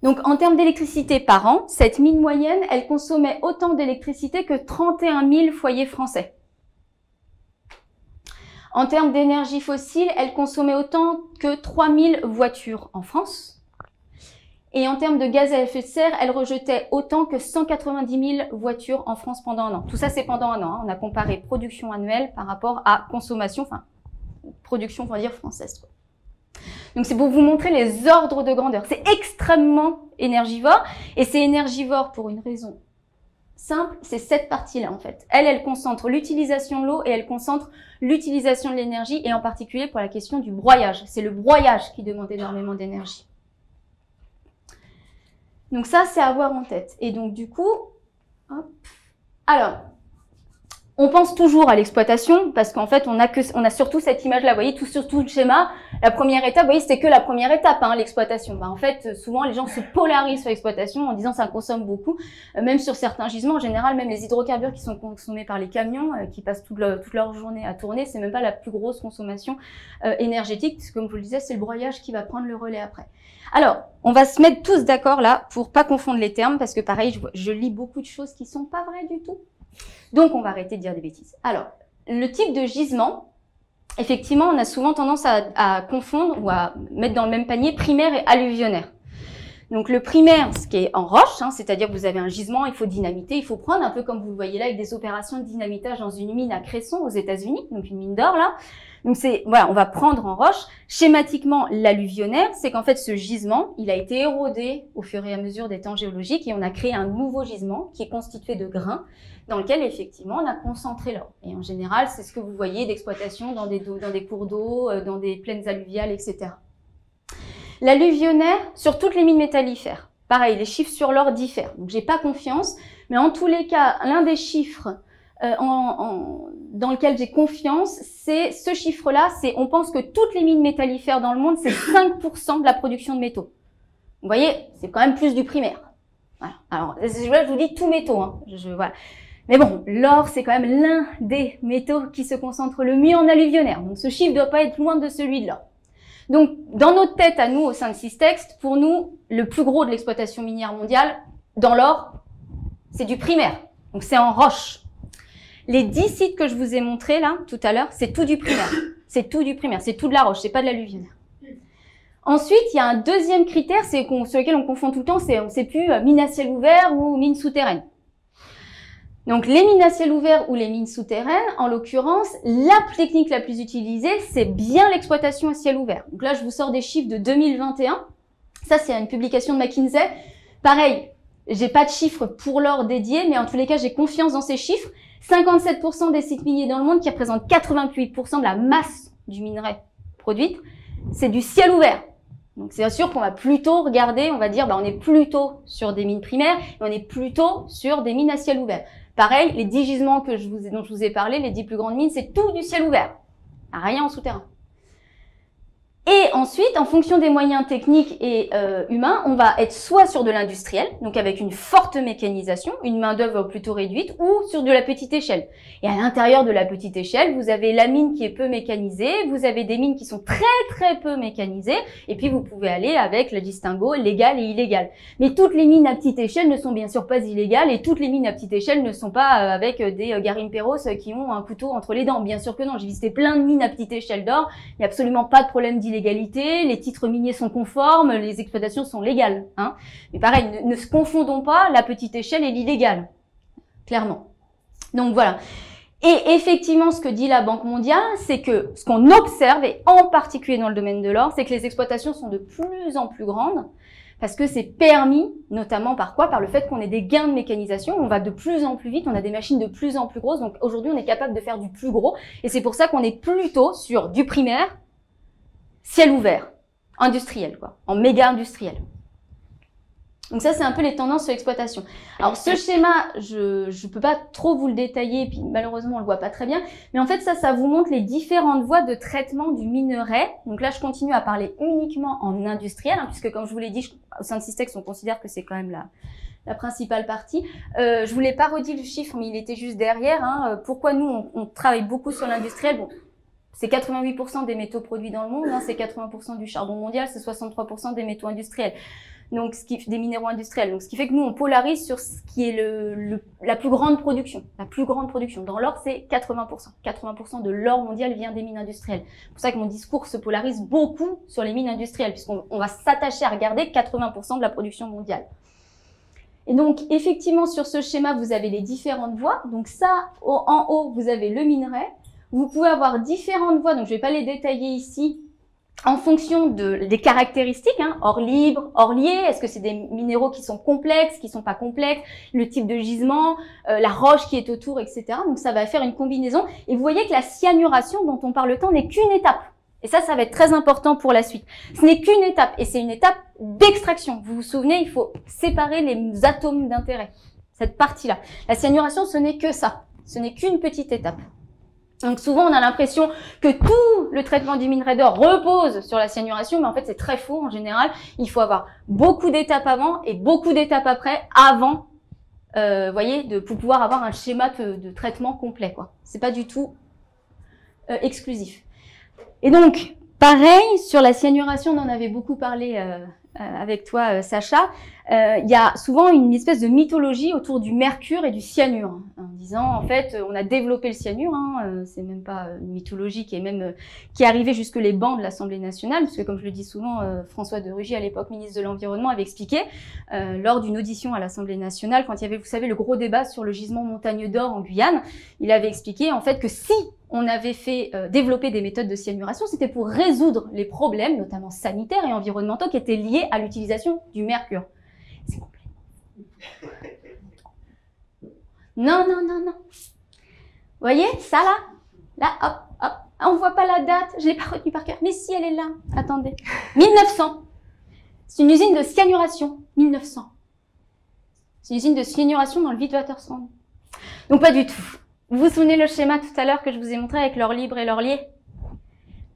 Donc en termes d'électricité par an, cette mine moyenne, elle consommait autant d'électricité que 31 000 foyers français. En termes d'énergie fossile, elle consommait autant que 3000 voitures en France. Et en termes de gaz à effet de serre, elle rejetait autant que 190 000 voitures en France pendant un an. Tout ça, c'est pendant un an, hein. On a comparé production annuelle par rapport à consommation, enfin, production, on va dire, française, quoi. Donc, c'est pour vous montrer les ordres de grandeur. C'est extrêmement énergivore. Et c'est énergivore pour une raison simple, c'est cette partie-là en fait. Elle concentre l'utilisation de l'eau et elle concentre l'utilisation de l'énergie et en particulier pour la question du broyage. C'est le broyage qui demande énormément d'énergie. Donc ça, c'est à avoir en tête. Et donc du coup, hop. Alors, on pense toujours à l'exploitation parce qu'en fait, on a surtout cette image-là. Vous voyez, surtout le schéma. La première étape, vous voyez, c'était que la première étape, hein, l'exploitation. En fait, souvent, les gens se polarisent sur l'exploitation en disant ça consomme beaucoup. Même sur certains gisements, en général, même les hydrocarbures qui sont consommés par les camions, qui passent toute leur journée à tourner, c'est même pas la plus grosse consommation énergétique. Parce que, comme je vous le disais, c'est le broyage qui va prendre le relais après. Alors, on va se mettre tous d'accord là pour pas confondre les termes parce que pareil, je lis beaucoup de choses qui sont pas vraies du tout. Donc, on va arrêter de dire des bêtises. Alors, le type de gisement, effectivement, on a souvent tendance à confondre ou à mettre dans le même panier primaire et alluvionnaire. Donc, le primaire, ce qui est en roche, hein, c'est-à-dire que vous avez un gisement, il faut dynamiter, il faut prendre un peu comme vous le voyez là avec des opérations de dynamitage dans une mine à Cresson aux États-Unis, donc une mine d'or là. Donc, voilà, on va prendre en roche. Schématiquement, l'alluvionnaire, c'est qu'en fait, ce gisement, il a été érodé au fur et à mesure des temps géologiques et on a créé un nouveau gisement qui est constitué de grains dans lequel, effectivement, on a concentré l'or. Et en général, c'est ce que vous voyez d'exploitation dans des cours d'eau, dans des plaines alluviales, etc. L'alluvionnaire, sur toutes les mines métallifères, pareil, les chiffres sur l'or diffèrent. Donc, j'ai pas confiance, mais en tous les cas, l'un des chiffres dans lequel j'ai confiance, c'est ce chiffre-là, on pense que toutes les mines métallifères dans le monde, c'est 5% de la production de métaux. Vous voyez, c'est quand même plus du primaire. Voilà. Alors, je vous dis tous métaux, hein. Voilà. Mais bon, l'or, c'est quand même l'un des métaux qui se concentre le mieux en alluvionnaire. Donc, ce chiffre ne doit pas être loin de celui de l'or. Donc, dans notre tête, à nous, au sein de Systext, pour nous, le plus gros de l'exploitation minière mondiale, dans l'or, c'est du primaire. Donc, c'est en roche. Les 10 sites que je vous ai montrés, là, tout à l'heure, c'est tout du primaire. C'est tout du primaire. C'est tout de la roche. C'est pas de l'alluvionnaire. Ensuite, il y a un deuxième critère, sur lequel on confond tout le temps, on ne sait plus mine à ciel ouvert ou mine souterraine. Donc, les mines à ciel ouvert ou les mines souterraines, en l'occurrence, la technique la plus utilisée, c'est bien l'exploitation à ciel ouvert. Donc là, je vous sors des chiffres de 2021. Ça, c'est une publication de McKinsey. Pareil, j'ai pas de chiffres pour l'or dédié, mais en tous les cas, j'ai confiance dans ces chiffres. 57% des sites miniers dans le monde, qui représentent 88% de la masse du minerai produite, c'est du ciel ouvert. Donc c'est sûr qu'on va plutôt regarder, on va dire, on est plutôt sur des mines primaires et on est plutôt sur des mines à ciel ouvert. Pareil, les 10 gisements dont je vous ai parlé, les 10 plus grandes mines, c'est tout du ciel ouvert. Rien en souterrain. Et ensuite, en fonction des moyens techniques et humains, on va être soit sur de l'industriel, donc avec une forte mécanisation, une main-d'œuvre plutôt réduite, ou sur de la petite échelle. Et à l'intérieur de la petite échelle, vous avez la mine qui est peu mécanisée, vous avez des mines qui sont très peu mécanisées, et puis vous pouvez aller avec le distinguo légal et illégal. Mais toutes les mines à petite échelle ne sont bien sûr pas illégales, et toutes les mines à petite échelle ne sont pas avec des garimperos qui ont un couteau entre les dents. Bien sûr que non, j'ai visité plein de mines à petite échelle d'or, il n'y a absolument pas de problème d'illégalité, les titres miniers sont conformes, les exploitations sont légales. Hein. Mais pareil, ne se confondons pas la petite échelle et l'illégal, clairement. Donc voilà. Et effectivement, ce que dit la Banque mondiale, c'est que ce qu'on observe, et en particulier dans le domaine de l'or, c'est que les exploitations sont de plus en plus grandes, parce que c'est permis, notamment par quoi? Par le fait qu'on ait des gains de mécanisation, on va de plus en plus vite, on a des machines de plus en plus grosses, donc aujourd'hui on est capable de faire du plus gros, et c'est pour ça qu'on est plutôt sur du primaire, ciel ouvert, industriel, quoi, en méga industriel. Donc ça, c'est un peu les tendances sur l'exploitation. Alors ce schéma, je peux pas trop vous le détailler, puis malheureusement on le voit pas très bien, mais en fait ça vous montre les différentes voies de traitement du minerai. Donc là, je continue à parler uniquement en industriel, hein, puisque comme je vous l'ai dit, au sein de Systex, on considère que c'est quand même la principale partie. Je vous l'ai pas redit le chiffre, mais il était juste derrière. Hein. Pourquoi nous, on travaille beaucoup sur l'industriel? Bon, c'est 88% des métaux produits dans le monde, hein, c'est 80% du charbon mondial, c'est 63% des métaux industriels. Donc, des minéraux industriels. Donc, ce qui fait que nous, on polarise sur ce qui est la plus grande production. La plus grande production. Dans l'or, c'est 80%. 80% de l'or mondial vient des mines industrielles. C'est pour ça que mon discours se polarise beaucoup sur les mines industrielles, puisqu'on va s'attacher à regarder 80% de la production mondiale. Et donc, effectivement, sur ce schéma, vous avez les différentes voies. Donc ça, en haut, vous avez le minerai. Vous pouvez avoir différentes voies. Donc, je ne vais pas les détailler ici. En fonction des caractéristiques, hein, or libre, or lié, est-ce que c'est des minéraux qui sont complexes, qui sont pas complexes, le type de gisement, la roche qui est autour, etc. Donc ça va faire une combinaison. Et vous voyez que la cyanuration dont on parle tant n'est qu'une étape. Et ça va être très important pour la suite. Ce n'est qu'une étape, et c'est une étape d'extraction. Vous vous souvenez, il faut séparer les atomes d'intérêt, cette partie-là. La cyanuration, ce n'est que ça. Ce n'est qu'une petite étape. Donc souvent, on a l'impression que tout le traitement du minerai d'or repose sur la cyanuration, mais en fait, c'est très faux en général. Il faut avoir beaucoup d'étapes avant et beaucoup d'étapes après, avant, voyez, pour pouvoir avoir un schéma de traitement complet, quoi. C'est pas du tout exclusif. Et donc, pareil, sur la cyanuration, on en avait beaucoup parlé avec toi, Sacha. Il y a souvent une espèce de mythologie autour du mercure et du cyanure, hein, en disant en fait on a développé le cyanure, hein, c'est même pas une mythologie qui est arrivée jusque les bancs de l'Assemblée nationale, parce que comme je le dis souvent, François de Rugy, à l'époque ministre de l'Environnement, avait expliqué lors d'une audition à l'Assemblée nationale, quand il y avait, vous savez, le gros débat sur le gisement Montagne d'Or en Guyane, il avait expliqué en fait que si on avait fait développer des méthodes de cyanuration, c'était pour résoudre les problèmes, notamment sanitaires et environnementaux, qui étaient liés à l'utilisation du mercure. C'est complet. Non, non, non, non. Vous voyez, ça là, hop, hop. On voit pas la date, je l'ai pas retenue par cœur. Mais si, elle est là. Attendez. 1900. C'est une usine de cyanuration. 1900. C'est une usine de cyanuration dans le Witwatersrand. Donc pas du tout. Vous vous souvenez le schéma tout à l'heure que je vous ai montré avec l'or libre et l'or lié?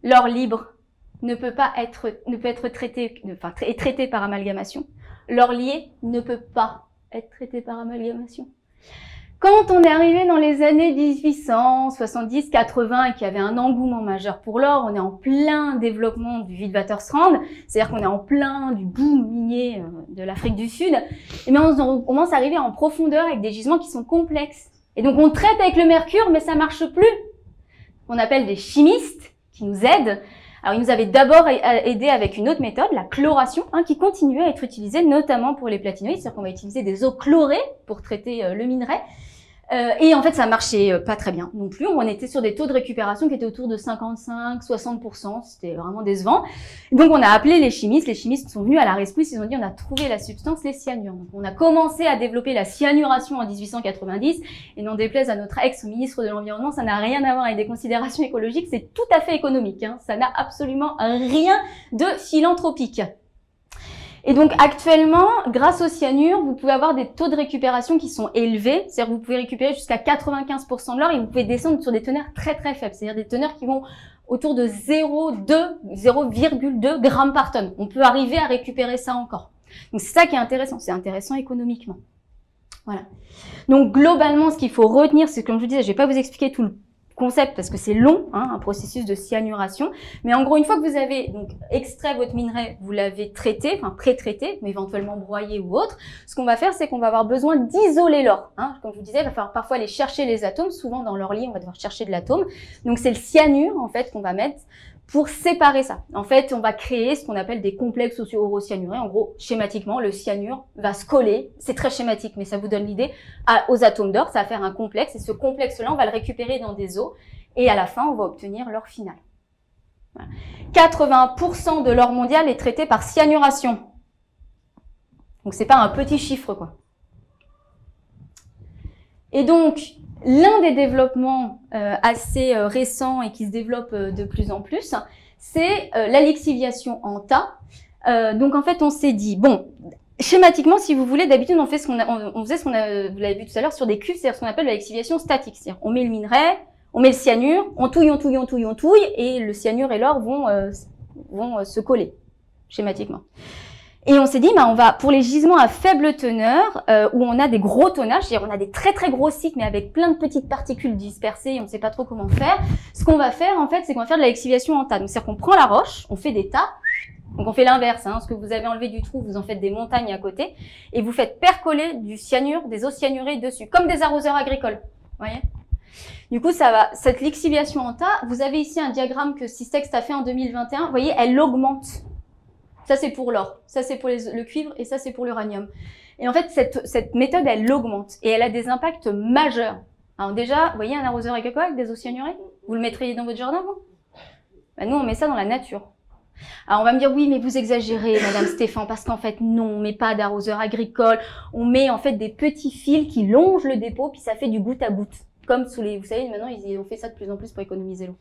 L'or libre ne peut être traité par amalgamation. L'or lié ne peut pas être traité par amalgamation. Quand on est arrivé dans les années 1870, 80 et qu'il y avait un engouement majeur pour l'or, on est en plein développement du Witwatersrand, c'est-à-dire qu'on est en plein du boom minier de l'Afrique du Sud, et bien on commence à arriver en profondeur avec des gisements qui sont complexes. Et donc on traite avec le mercure, mais ça marche plus. On appelle des chimistes qui nous aident. Alors, ils nous avaient d'abord aidé avec une autre méthode, la chloration, hein, qui continue à être utilisée notamment pour les platinoïdes, c'est-à-dire qu'on va utiliser des eaux chlorées pour traiter le minerai. Et en fait, ça marchait pas très bien non plus. On était sur des taux de récupération qui étaient autour de 55-60%. C'était vraiment décevant. Donc, on a appelé les chimistes. Les chimistes sont venus à la rescousse. Ils ont dit, on a trouvé la substance, les cyanures. Donc, on a commencé à développer la cyanuration en 1890. Et n'en déplaise à notre ex-ministre de l'Environnement, ça n'a rien à voir avec des considérations écologiques. C'est tout à fait économique, hein. Ça n'a absolument rien de philanthropique. Et donc actuellement, grâce au cyanure, vous pouvez avoir des taux de récupération qui sont élevés. C'est-à-dire que vous pouvez récupérer jusqu'à 95% de l'or et vous pouvez descendre sur des teneurs très très faibles. C'est-à-dire des teneurs qui vont autour de 0,2 grammes par tonne. On peut arriver à récupérer ça encore. Donc c'est ça qui est intéressant. C'est intéressant économiquement. Voilà. Donc globalement, ce qu'il faut retenir, c'est comme je vous disais, je vais pas vous expliquer tout le concept parce que c'est long, hein, un processus de cyanuration. Mais en gros, une fois que vous avez donc extrait votre minerai, vous l'avez traité, enfin pré-traité, mais éventuellement broyé ou autre, ce qu'on va faire, c'est qu'on va avoir besoin d'isoler l'or. Hein. Comme je vous disais, il va falloir parfois aller chercher les atomes. Souvent dans leur lit, on va devoir chercher de l'atome. Donc c'est le cyanure en fait qu'on va mettre pour séparer ça. En fait, on va créer ce qu'on appelle des complexes socio-oro-cyanurés. En gros, schématiquement, le cyanure va se coller. C'est très schématique, mais ça vous donne l'idée aux atomes d'or. Ça va faire un complexe. Et ce complexe-là, on va le récupérer dans des eaux. Et à la fin, on va obtenir l'or final. Voilà. 80% de l'or mondial est traité par cyanuration. Donc, c'est pas un petit chiffre, quoi. Et donc, l'un des développements assez récents et qui se développe de plus en plus, c'est la lixiviation en tas. Donc en fait, on s'est dit, bon, schématiquement, si vous voulez, d'habitude, on faisait ce qu'on vous l'avez vu tout à l'heure, sur des cuves, c'est-à-dire ce qu'on appelle la lixiviation statique. C'est-à-dire, on met le minerai, on met le cyanure, on touille, et le cyanure et l'or vont se coller, schématiquement. Et on s'est dit, on va, pour les gisements à faible teneur, où on a des gros tonnages, c'est-à-dire on a des très très gros cycles, mais avec plein de petites particules dispersées, et on ne sait pas trop comment faire. Ce qu'on va faire, en fait, c'est qu'on va faire de la lixiviation en tas. Donc, c'est-à-dire qu'on prend la roche, on fait des tas, donc on fait l'inverse, hein, ce que vous avez enlevé du trou, vous en faites des montagnes à côté, et vous faites percoler du cyanure, des eaux cyanurées dessus, comme des arroseurs agricoles, vous voyez. Du coup, ça va, cette lixiviation en tas, vous avez ici un diagramme que Systext a fait en 2021, vous voyez, elle augmente. Ça, c'est pour l'or, ça, c'est pour le cuivre et ça, c'est pour l'uranium. Et en fait, cette méthode, elle l'augmente et elle a des impacts majeurs. Alors déjà, vous voyez un arroseur agricole avec des eaux cyanurées? Vous le mettriez dans votre jardin, vous? Nous, on met ça dans la nature. Alors, on va me dire, oui, mais vous exagérez, Madame Stéphane, parce qu'en fait, non, on met pas d'arroseur agricole. On met en fait des petits fils qui longent le dépôt, puis ça fait du goutte à goutte. Comme sous les... Vous savez, maintenant, ils ont fait ça de plus en plus pour économiser l'eau.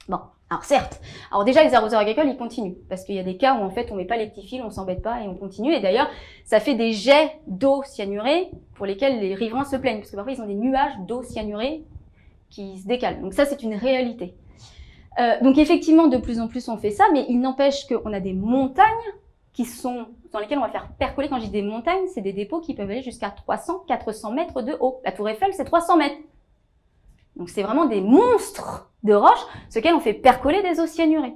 Bon, alors certes, alors déjà les arroseurs agricoles ils continuent parce qu'il y a des cas où en fait on met pas les petits fils, on s'embête pas et on continue et d'ailleurs ça fait des jets d'eau cyanurée pour lesquels les riverains se plaignent parce que parfois ils ont des nuages d'eau cyanurée qui se décalent. Donc ça c'est une réalité. Donc effectivement de plus en plus on fait ça, mais il n'empêche qu'on a des montagnes qui sont dans lesquelles on va faire percoler. Quand je dis des montagnes, c'est des dépôts qui peuvent aller jusqu'à 300-400 mètres de haut. La Tour Eiffel c'est 300 mètres. Donc c'est vraiment des monstres de roches sur lesquels on fait percoler des eaux cyanurées.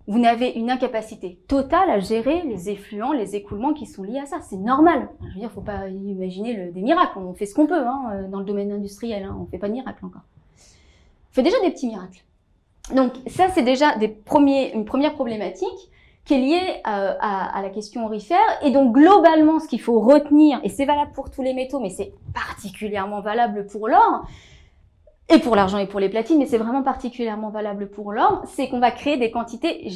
Vous n'avez une incapacité totale à gérer les effluents, les écoulements qui sont liés à ça. C'est normal. Je veux dire, faut pas imaginer des miracles. On fait ce qu'on peut hein, dans le domaine industriel. Hein. On fait pas de miracles encore. On fait déjà des petits miracles. Donc ça, c'est déjà une première problématique qui est liée à la question aurifère. Et donc globalement, ce qu'il faut retenir, et c'est valable pour tous les métaux, mais c'est particulièrement valable pour l'or, et pour l'argent et pour les platines, mais c'est vraiment particulièrement valable pour l'or, c'est qu'on va créer des quantités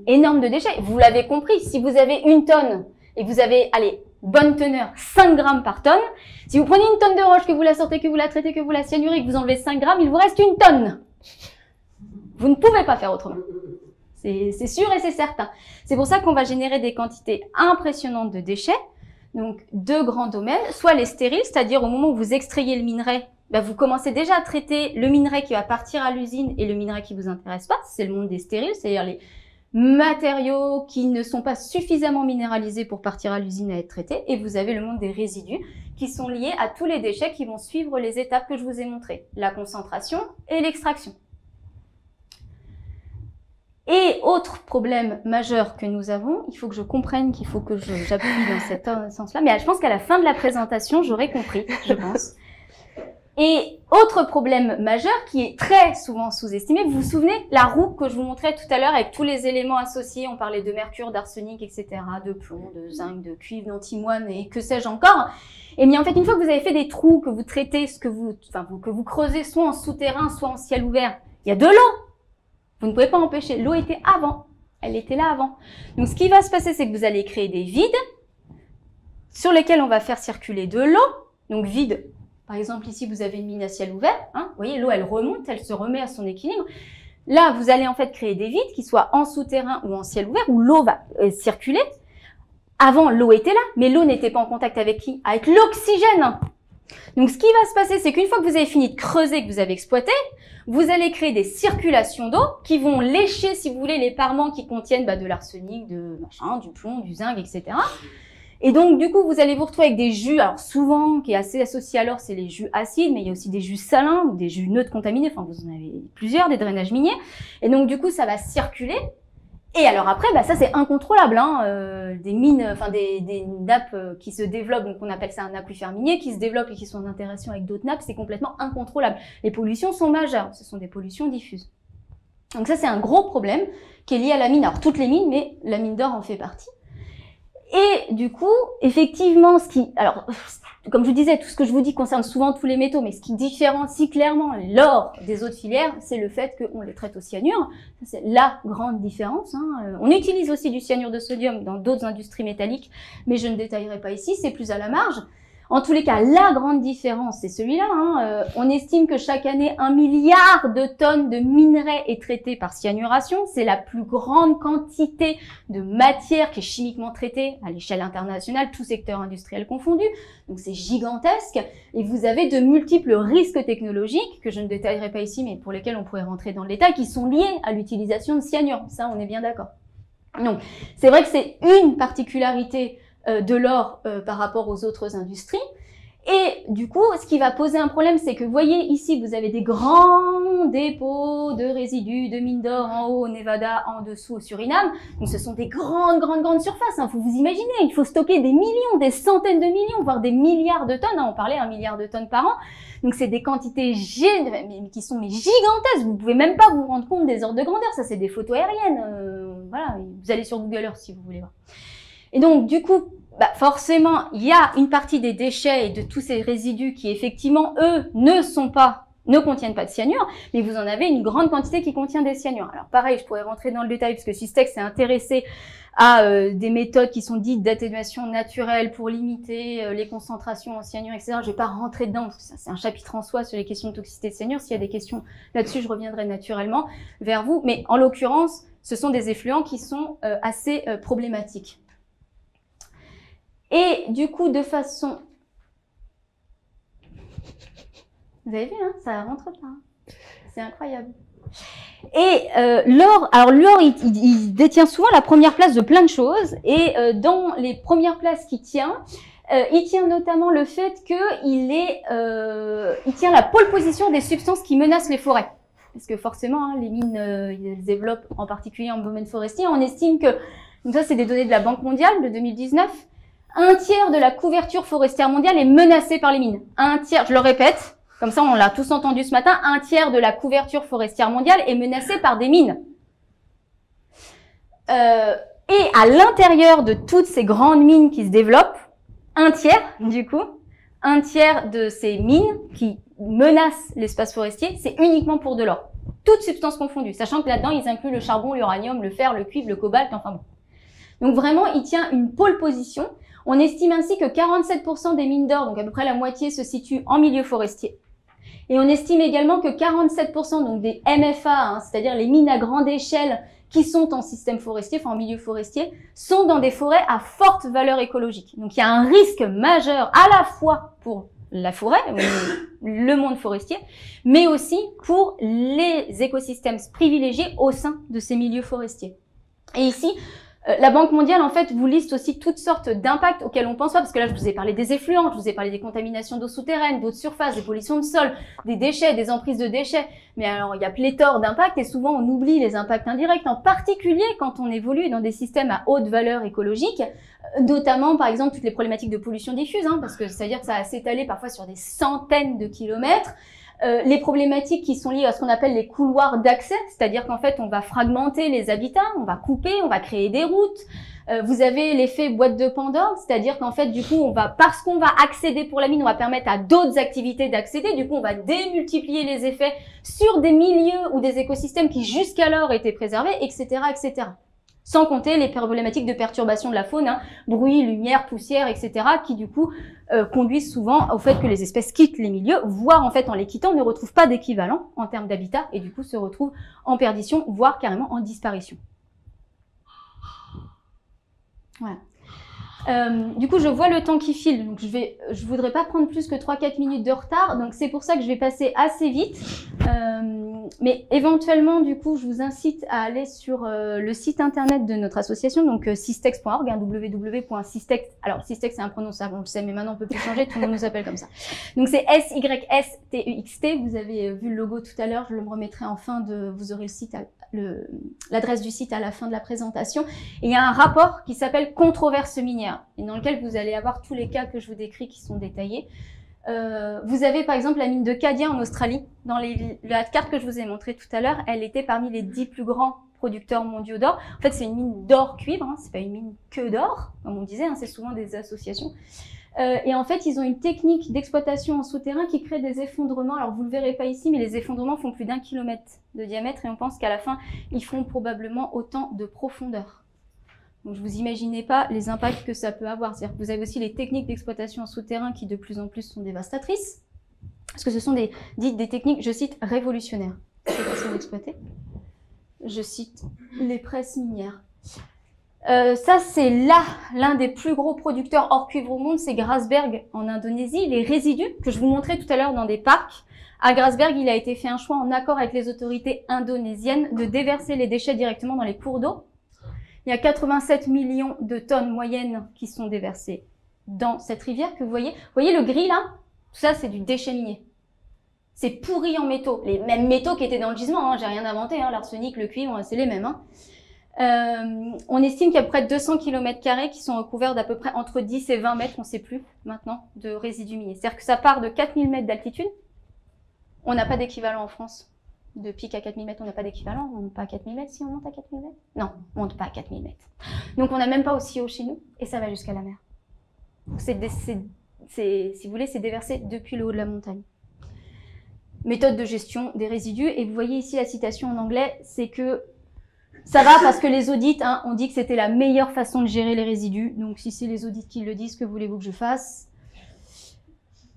énormes de déchets. Vous l'avez compris, si vous avez 1 tonne et que vous avez, allez, bonne teneur, 5 grammes par tonne, si vous prenez 1 tonne de roche, que vous la sortez, que vous la traitez, que vous la cyanurez, que vous enlevez 5 grammes, il vous reste 1 tonne. Vous ne pouvez pas faire autrement. C'est sûr et c'est certain. C'est pour ça qu'on va générer des quantités impressionnantes de déchets, donc 2 grands domaines, soit les stériles, c'est-à-dire au moment où vous extrayez le minerai, vous commencez déjà à traiter le minerai qui va partir à l'usine et le minerai qui vous intéresse pas. C'est le monde des stériles, c'est-à-dire les matériaux qui ne sont pas suffisamment minéralisés pour partir à l'usine à être traités. Et vous avez le monde des résidus qui sont liés à tous les déchets qui vont suivre les étapes que je vous ai montrées. La concentration et l'extraction. Et autre problème majeur que nous avons, il faut que je comprenne qu'il faut que j'appuie dans cet sens-là, mais je pense qu'à la fin de la présentation, j'aurai compris, je pense. Et autre problème majeur qui est très souvent sous-estimé, vous vous souvenez, la roue que je vous montrais tout à l'heure avec tous les éléments associés, on parlait de mercure, d'arsenic, etc., de plomb, de zinc, de cuivre, d'antimoine et que sais-je encore. Et bien en fait, une fois que vous avez fait des trous, que vous traitez, que vous creusez soit en souterrain, soit en ciel ouvert, il y a de l'eau. Vous ne pouvez pas empêcher. L'eau était avant. Elle était là avant. Donc ce qui va se passer, c'est que vous allez créer des vides sur lesquels on va faire circuler de l'eau. Donc vide. Par exemple, ici, vous avez une mine à ciel ouvert. Hein, vous voyez, l'eau, elle remonte, elle se remet à son équilibre. Là, vous allez en fait créer des vides qui soient en souterrain ou en ciel ouvert, où l'eau va circuler. Avant, l'eau était là, mais l'eau n'était pas en contact avec qui? Avec l'oxygène. Donc, ce qui va se passer, c'est qu'une fois que vous avez fini de creuser, que vous avez exploité, vous allez créer des circulations d'eau qui vont lécher, si vous voulez, les parements qui contiennent de l'arsenic, du plomb, du zinc, etc. Et donc, du coup, vous allez vous retrouver avec des jus, alors souvent, qui est assez associé à l'or, c'est les jus acides, mais il y a aussi des jus salins ou des jus neutres contaminés, enfin, vous en avez plusieurs, des drainages miniers. Et donc, du coup, ça va circuler. Et alors après, ça c'est incontrôlable, hein, des mines, enfin des nappes qui se développent, donc on appelle ça un aquifère minier, qui se développent et qui sont en interaction avec d'autres nappes, c'est complètement incontrôlable. Les pollutions sont majeures, ce sont des pollutions diffuses. Donc ça c'est un gros problème qui est lié à la mine. Alors toutes les mines, mais la mine d'or en fait partie. Et du coup, effectivement, alors, comme je vous disais, tout ce que je vous dis concerne souvent tous les métaux, mais ce qui différencie clairement l'or des autres filières, c'est le fait qu'on les traite au cyanure. C'est la grande différence. Hein. On utilise aussi du cyanure de sodium dans d'autres industries métalliques, mais je ne détaillerai pas ici, c'est plus à la marge. En tous les cas, la grande différence, c'est celui-là. Hein. On estime que chaque année, 1 milliard de tonnes de minerais est traité par cyanuration. C'est la plus grande quantité de matière qui est chimiquement traitée à l'échelle internationale, tout secteur industriel confondu. Donc c'est gigantesque. Et vous avez de multiples risques technologiques, que je ne détaillerai pas ici, mais pour lesquels on pourrait rentrer dans le détail, qui sont liés à l'utilisation de cyanure. Ça, on est bien d'accord. Donc, c'est vrai que c'est une particularité de l'or par rapport aux autres industries. Et du coup, ce qui va poser un problème, c'est que vous voyez ici, vous avez des grands dépôts de résidus de mines d'or en haut au Nevada, en dessous au Suriname. Donc ce sont des grandes surfaces. Faut vous imaginer, il faut stocker des millions, des centaines de millions, voire des milliards de tonnes. On parlait 1 milliard de tonnes par an. Donc c'est des quantités qui sont gigantesques. Vous pouvez même pas vous rendre compte des ordres de grandeur. Ça, c'est des photos aériennes. Voilà, vous allez sur Google Earth si vous voulez voir. Et donc, du coup, forcément, il y a une partie des déchets et de tous ces résidus qui, effectivement, eux, ne contiennent pas de cyanure, mais vous en avez une grande quantité qui contient des cyanures. Alors, pareil, je pourrais rentrer dans le détail parce que Systex s'est intéressé à des méthodes qui sont dites d'atténuation naturelle pour limiter les concentrations en cyanure, etc. Je vais pas rentrer dedans parce que ça, c'est un chapitre en soi sur les questions de toxicité de cyanure. S'il y a des questions là-dessus, je reviendrai naturellement vers vous. Mais en l'occurrence, ce sont des effluents qui sont assez problématiques. Et du coup, de façon... Vous avez vu, hein, ça rentre pas. Hein. C'est incroyable. Et l'or, alors l'or, il détient souvent la première place de plein de choses. Et dans les premières places qu'il tient, il tient notamment le fait il tient la pole position des substances qui menacent les forêts. Parce que forcément, hein, les mines, ils se développent en particulier en domaine forestier. On estime que, donc ça c'est des données de la Banque mondiale de 2019, 1/3 de la couverture forestière mondiale est menacée par les mines. 1/3, je le répète, comme ça on l'a tous entendu ce matin, 1/3 de la couverture forestière mondiale est menacée par des mines. Et à l'intérieur de toutes ces grandes mines qui se développent, 1/3, du coup, 1/3 de ces mines qui menacent l'espace forestier, c'est uniquement pour de l'or. Toutes substances confondues, sachant que là-dedans, ils incluent le charbon, l'uranium, le fer, le cuivre, le cobalt, enfin bon. Donc vraiment, il tient une pole position. On estime ainsi que 47% des mines d'or, donc à peu près la moitié, se situent en milieu forestier. Et on estime également que 47% donc des MFA, hein, c'est-à-dire les mines à grande échelle qui sont en système forestier, enfin en milieu forestier, sont dans des forêts à forte valeur écologique. Donc il y a un risque majeur à la fois pour la forêt, le monde forestier, mais aussi pour les écosystèmes privilégiés au sein de ces milieux forestiers. Et ici, La Banque mondiale, en fait, vous liste aussi toutes sortes d'impacts auxquels on pense pas, parce que là, je vous ai parlé des effluents, je vous ai parlé des contaminations d'eau souterraine, d'eau de surface, des pollutions de sol, des déchets, des emprises de déchets. Mais alors, il y a pléthore d'impacts et souvent, on oublie les impacts indirects, en particulier quand on évolue dans des systèmes à haute valeur écologique, notamment, par exemple, toutes les problématiques de pollution diffuse, hein, parce que c'est-à-dire que ça va s'étaler parfois sur des centaines de kilomètres. Les problématiques qui sont liées à ce qu'on appelle les couloirs d'accès, c'est-à-dire qu'en fait, on va fragmenter les habitats, on va couper, on va créer des routes. Vous avez l'effet boîte de Pandore, c'est-à-dire qu'en fait, du coup, parce qu'on va accéder pour la mine, on va permettre à d'autres activités d'accéder. Du coup, on va démultiplier les effets sur des milieux ou des écosystèmes qui jusqu'alors étaient préservés, etc., etc. Sans compter les problématiques de perturbation de la faune, hein, bruit, lumière, poussière, etc., qui du coup conduisent souvent au fait que les espèces quittent les milieux, voire en fait en les quittant ne retrouvent pas d'équivalent en termes d'habitat et du coup se retrouvent en perdition, voire carrément en disparition. Voilà. Du coup, je vois le temps qui file, donc je voudrais pas prendre plus que 3-4 minutes de retard, donc c'est pour ça que je vais passer assez vite. Mais éventuellement, du coup, je vous incite à aller sur le site internet de notre association, donc systex.org, hein, www.systex. Alors, Systex, c'est imprononçable, on le sait, mais maintenant on peut plus changer, tout le monde nous appelle comme ça. Donc c'est SYSTEXT. Vous avez vu le logo tout à l'heure, je le remettrai en fin de. Vous aurez le site, l'adresse du site à la fin de la présentation. Et il y a un rapport qui s'appelle Controverse minière, et dans lequel vous allez avoir tous les cas que je vous décris qui sont détaillés. Vous avez par exemple la mine de Cadia en Australie. Dans la carte que je vous ai montrée tout à l'heure, elle était parmi les 10 plus grands producteurs mondiaux d'or. En fait, c'est une mine d'or-cuivre, hein, c'est pas une mine que d'or, comme on disait, hein, c'est souvent des associations. Et en fait, ils ont une technique d'exploitation en souterrain qui crée des effondrements. Alors, vous le verrez pas ici, mais les effondrements font plus d'1 kilomètre de diamètre et on pense qu'à la fin, ils font probablement autant de profondeur. Donc, je vous imaginez pas les impacts que ça peut avoir. C'est-à-dire que vous avez aussi les techniques d'exploitation en souterrain qui, de plus en plus, sont dévastatrices. Parce que ce sont des techniques, je cite, révolutionnaires. C'est façon d'exploiter. Je cite les presses minières. Ça, c'est l'un des plus gros producteurs hors cuivre au monde, c'est Grasberg en Indonésie. Les résidus que je vous montrais tout à l'heure dans des parcs, à Grasberg, il a été fait un choix en accord avec les autorités indonésiennes de déverser les déchets directement dans les cours d'eau. Il y a 87 millions de tonnes moyennes qui sont déversées dans cette rivière que vous voyez. Vous voyez le gris là? Tout ça, c'est du déchet minier. C'est pourri en métaux. Les mêmes métaux qui étaient dans le gisement, hein. J'ai rien inventé, hein. L'arsenic, le cuivre, c'est les mêmes, hein. On estime qu'il y a près de 200 km² qui sont recouverts d'à peu près entre 10 et 20 mètres, on ne sait plus maintenant, de résidus miniers. C'est-à-dire que ça part de 4000 mètres d'altitude. On n'a pas d'équivalent en France. De pic à 4000 mètres, on n'a pas d'équivalent. On monte pas à 4000 mètres si on monte à 4000 mètres? Non, on monte pas à 4000 mètres. Donc on n'a même pas aussi haut chez nous et ça va jusqu'à la mer. Si vous voulez, c'est déversé depuis le haut de la montagne. Méthode de gestion des résidus. Et vous voyez ici la citation en anglais, c'est que ça va parce que les audits, hein, on dit que c'était la meilleure façon de gérer les résidus. Donc si c'est les audits qui le disent, que voulez-vous que je fasse?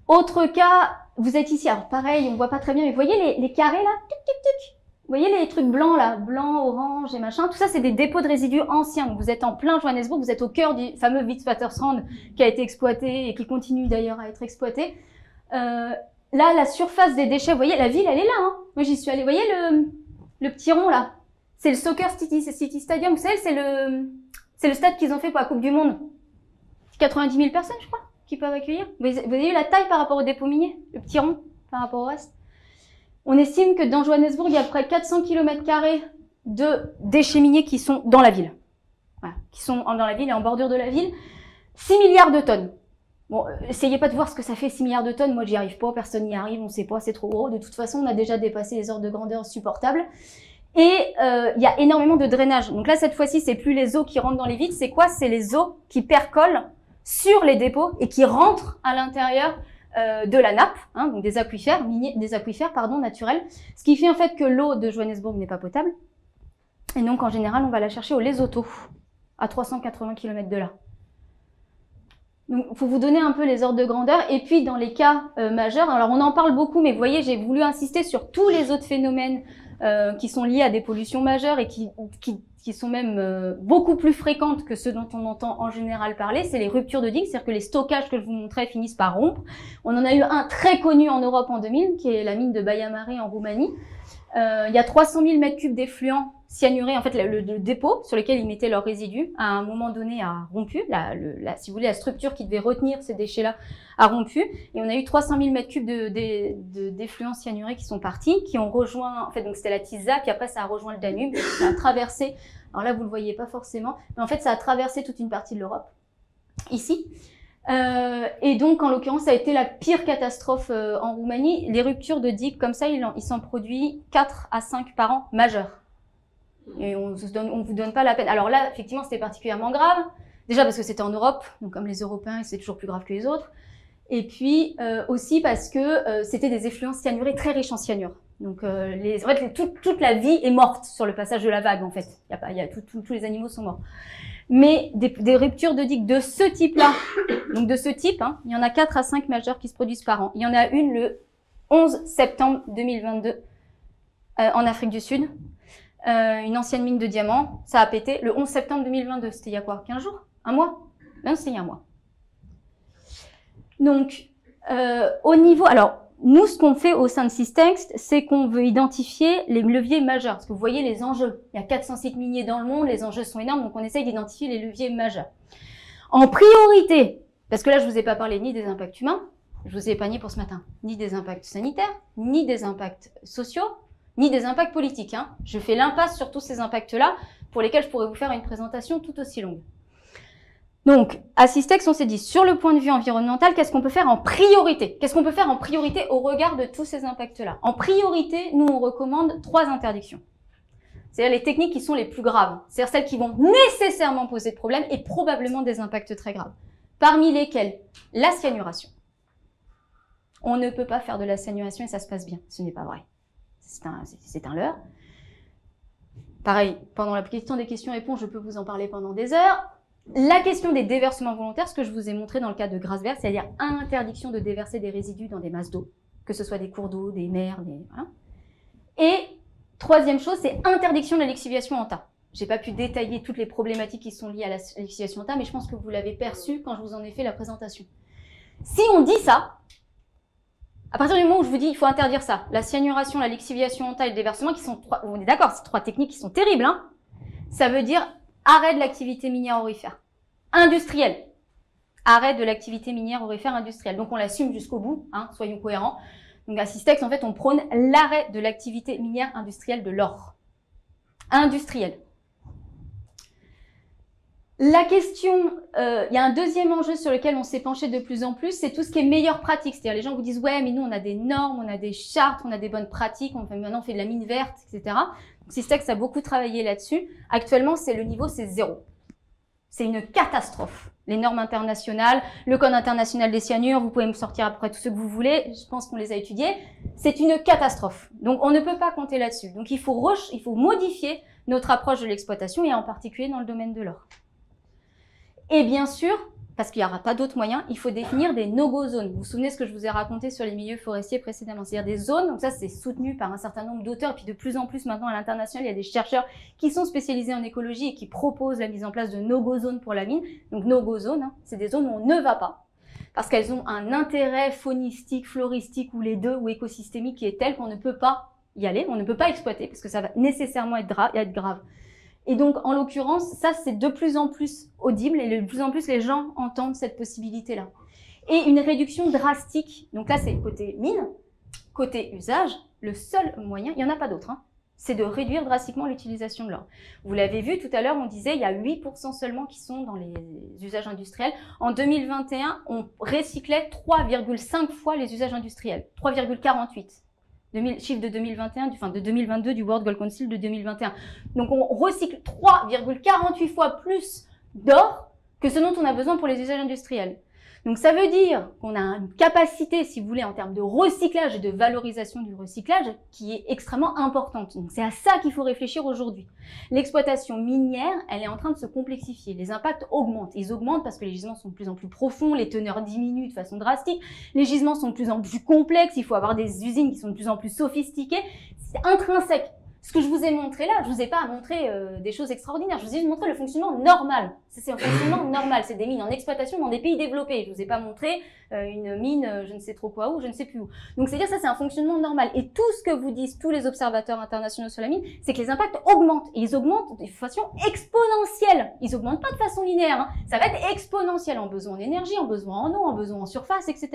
Autre cas, vous êtes ici, alors pareil, on voit pas très bien, mais vous voyez les carrés là, tic, tic, tic. Vous voyez les trucs blancs là, blanc, orange et machin, tout ça c'est des dépôts de résidus anciens. Donc vous êtes en plein Johannesburg, vous êtes au cœur du fameux Witwatersrand qui a été exploité et qui continue d'ailleurs à être exploité. Là, la surface des déchets, vous voyez, la ville elle est là, hein. Moi j'y suis allée, vous voyez le petit rond là, c'est le Soccer City Stadium, vous savez, c'est le stade qu'ils ont fait pour la Coupe du Monde. 90 000 personnes je crois qui peuvent accueillir. Vous voyez la taille par rapport au dépôt minier, le petit rond par rapport au reste. On estime que dans Johannesburg, il y a près de 400 km² de déchets miniers qui sont dans la ville. Voilà, qui sont dans la ville et en bordure de la ville. 6 milliards de tonnes. Bon, essayez pas de voir ce que ça fait 6 milliards de tonnes. Moi, j'y arrive pas, personne n'y arrive, on sait pas, c'est trop gros. De toute façon, on a déjà dépassé les ordres de grandeur supportables. Et il y a énormément de drainage. Donc là, cette fois-ci, c'est plus les eaux qui rentrent dans les vides, c'est quoi? C'est les eaux qui percolent sur les dépôts et qui rentrent à l'intérieur de la nappe, hein, donc des aquifères naturels, ce qui fait en fait que l'eau de Johannesburg n'est pas potable. Et donc en général, on va la chercher au Lesotho, à 380 km de là. Donc il faut vous donner un peu les ordres de grandeur. Et puis dans les cas majeurs, alors on en parle beaucoup, mais vous voyez, j'ai voulu insister sur tous les autres phénomènes qui sont liés à des pollutions majeures et qui sont même beaucoup plus fréquentes que ceux dont on entend en général parler, c'est les ruptures de digues, c'est-à-dire que les stockages que je vous montrais finissent par rompre. On en a eu un très connu en Europe en 2000, qui est la mine de Baia Mare en Roumanie. Il y a 300 000 mètres cubes d'effluents cyanuré, en fait, le dépôt sur lequel ils mettaient leurs résidus, à un moment donné, a rompu. Si vous voulez, la structure qui devait retenir ces déchets-là a rompu. Et on a eu 300 000 mètres cubes d'effluents cyanurés qui sont partis, qui ont rejoint, en fait, donc c'était la Tisza, puis après, ça a rejoint le Danube, ça a traversé, alors là, vous le voyez pas forcément, mais en fait, ça a traversé toute une partie de l'Europe, ici. Et donc, en l'occurrence, ça a été la pire catastrophe en Roumanie. Les ruptures de digues, comme ça, il s'en produit 4 à 5 par an, majeures. Et on vous donne pas la peine. Alors là, effectivement, c'était particulièrement grave. Déjà parce que c'était en Europe, donc comme les Européens, c'est toujours plus grave que les autres. Et puis aussi parce que c'était des effluents cyanurés très riches en cyanure. Donc en fait, toute la vie est morte sur le passage de la vague, en fait. Tous les animaux sont morts. Mais des ruptures de digues de ce type-là, donc de ce type, hein, il y en a 4 à 5 majeures qui se produisent par an. Il y en a une le 11 septembre 2022 en Afrique du Sud. Une ancienne mine de diamants, ça a pété le 11 septembre 2022. C'était il y a quoi? 15 jours? Un mois? Non, c'était il y a un mois. Donc, au niveau... Alors, nous, ce qu'on fait au sein de Systext, c'est qu'on veut identifier les leviers majeurs. Parce que vous voyez les enjeux. Il y a 400 sites miniers dans le monde, les enjeux sont énormes, donc on essaye d'identifier les leviers majeurs. En priorité, parce que là, je vous ai pas parlé ni des impacts humains, je vous ai épargné pour ce matin, ni des impacts sanitaires, ni des impacts sociaux, ni des impacts politiques. Hein. Je fais l'impasse sur tous ces impacts-là, pour lesquels je pourrais vous faire une présentation tout aussi longue. Donc, à Systext, on s'est dit, sur le point de vue environnemental, qu'est-ce qu'on peut faire en priorité? Qu'est-ce qu'on peut faire en priorité au regard de tous ces impacts-là? En priorité, nous, on recommande 3 interdictions. C'est-à-dire les techniques qui sont les plus graves. C'est-à-dire celles qui vont nécessairement poser de problèmes et probablement des impacts très graves. Parmi lesquelles, la cyanuration. On ne peut pas faire de la cyanuration et ça se passe bien. Ce n'est pas vrai. C'est un leurre. Pareil, pendant la question des questions-réponses, je peux vous en parler pendant des heures. La question des déversements volontaires, ce que je vous ai montré dans le cas de Grasse Verte, c'est-à-dire interdiction de déverser des résidus dans des masses d'eau, que ce soit des cours d'eau, des mers, voilà. Et troisième chose, c'est interdiction de la lixiviation en tas. J'ai pas pu détailler toutes les problématiques qui sont liées à la lixiviation en tas, mais je pense que vous l'avez perçu quand je vous en ai fait la présentation. Si on dit ça, à partir du moment où je vous dis il faut interdire ça, la cyanuration, la lixiviation en tas et le déversement, qui sont on est d'accord, c'est 3 techniques qui sont terribles, hein, ça veut dire arrêt de l'activité minière aurifère industrielle. Arrêt de l'activité minière aurifère industrielle. Donc on l'assume jusqu'au bout, hein, soyons cohérents. Donc à Systext, en fait, on prône l'arrêt de l'activité minière industrielle de l'or. Industrielle. La question, il y a un deuxième enjeu sur lequel on s'est penché de plus en plus, c'est tout ce qui est meilleure pratique. C'est-à-dire les gens vous disent, ouais, mais nous on a des normes, on a des chartes, on a des bonnes pratiques, maintenant on fait de la mine verte, etc. Donc Systext a beaucoup travaillé là-dessus. Actuellement, le niveau, c'est 0. C'est une catastrophe. Les normes internationales, le Code international des cyanures, vous pouvez me sortir après tout ce que vous voulez, je pense qu'on les a étudiés. C'est une catastrophe. Donc on ne peut pas compter là-dessus. Donc il faut modifier notre approche de l'exploitation et en particulier dans le domaine de l'or. Et bien sûr, parce qu'il n'y aura pas d'autres moyens, il faut définir des no-go zones. Vous vous souvenez ce que je vous ai raconté sur les milieux forestiers précédemment, c'est-à-dire des zones, donc ça c'est soutenu par un certain nombre d'auteurs, et puis de plus en plus maintenant à l'international, il y a des chercheurs qui sont spécialisés en écologie et qui proposent la mise en place de no-go zones pour la mine. Donc no-go zones, hein, c'est des zones où on ne va pas, parce qu'elles ont un intérêt faunistique, floristique, ou les deux, ou écosystémique qui est tel qu'on ne peut pas y aller, on ne peut pas exploiter, parce que ça va nécessairement être grave. Et donc, en l'occurrence, ça, c'est de plus en plus audible et de plus en plus les gens entendent cette possibilité-là. Et une réduction drastique, donc là, c'est côté mine, côté usage, le seul moyen, il n'y en a pas d'autre, hein, c'est de réduire drastiquement l'utilisation de l'or. Vous l'avez vu tout à l'heure, on disait il y a 8% seulement qui sont dans les usages industriels. En 2021, on recyclait 3,5 fois les usages industriels, 3,48. Chiffre de 2021, de 2022 du World Gold Council de 2021. Donc on recycle 3,48 fois plus d'or que ce dont on a besoin pour les usages industriels. Donc ça veut dire qu'on a une capacité, si vous voulez, en termes de recyclage et de valorisation du recyclage qui est extrêmement importante. Donc c'est à ça qu'il faut réfléchir aujourd'hui. L'exploitation minière, elle est en train de se complexifier. Les impacts augmentent. Ils augmentent parce que les gisements sont de plus en plus profonds, les teneurs diminuent de façon drastique, les gisements sont de plus en plus complexes, il faut avoir des usines qui sont de plus en plus sophistiquées. C'est intrinsèque. Ce que je vous ai montré là, je vous ai pas montré des choses extraordinaires, je vous ai juste montré le fonctionnement normal. C'est un fonctionnement normal. C'est des mines en exploitation dans des pays développés. Je vous ai pas montré une mine, je ne sais trop quoi où, je ne sais plus où. Donc, c'est-à-dire ça, c'est un fonctionnement normal. Et tout ce que vous disent tous les observateurs internationaux sur la mine, c'est que les impacts augmentent. Et ils augmentent de façon exponentielle. Ils augmentent pas de façon linéaire. Hein. Ça va être exponentiel en besoin d'énergie, en besoin en eau, en besoin en surface, etc.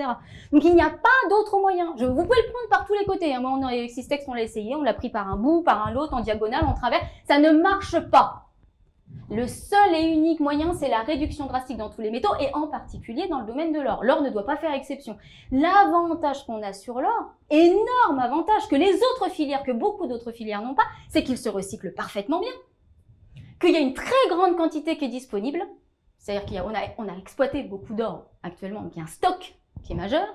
Donc, il n'y a pas d'autre moyen. Vous pouvez le prendre par tous les côtés. Hein. Moi, avec Systex, on l'a essayé. On l'a pris par un bout, par un autre, en diagonale, en travers. Ça ne marche pas. Le seul et unique moyen, c'est la réduction drastique dans tous les métaux et en particulier dans le domaine de l'or. L'or ne doit pas faire exception. L'avantage qu'on a sur l'or, énorme avantage que les autres filières, que beaucoup d'autres filières n'ont pas, c'est qu'il se recycle parfaitement bien, qu'il y a une très grande quantité qui est disponible, c'est-à-dire qu'on a exploité beaucoup d'or actuellement, donc il y a un stock qui est majeur.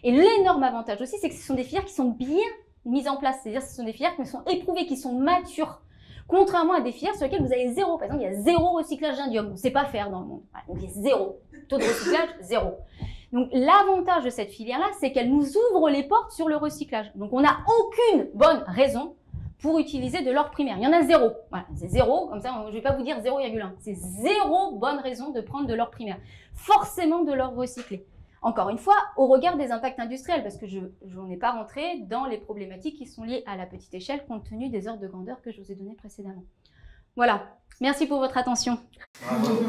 Et l'énorme avantage aussi, c'est que ce sont des filières qui sont bien mises en place, c'est-à-dire que ce sont des filières qui sont éprouvées, qui sont matures. Contrairement à des filières sur lesquelles vous avez zéro. Par exemple, il y a zéro recyclage d'indium. On ne sait pas faire dans le monde. Voilà, donc, il y a zéro. Taux de recyclage, zéro. Donc, l'avantage de cette filière-là, c'est qu'elle nous ouvre les portes sur le recyclage. Donc, on n'a aucune bonne raison pour utiliser de l'or primaire. Il y en a zéro. Voilà, c'est zéro. Comme ça, je ne vais pas vous dire 0,1. C'est zéro bonne raison de prendre de l'or primaire. Forcément de l'or recyclé. Encore une fois, au regard des impacts industriels, parce que je n'ai pas rentré dans les problématiques qui sont liées à la petite échelle, compte tenu des ordres de grandeur que je vous ai donnés précédemment. Voilà. Merci pour votre attention. Bravo.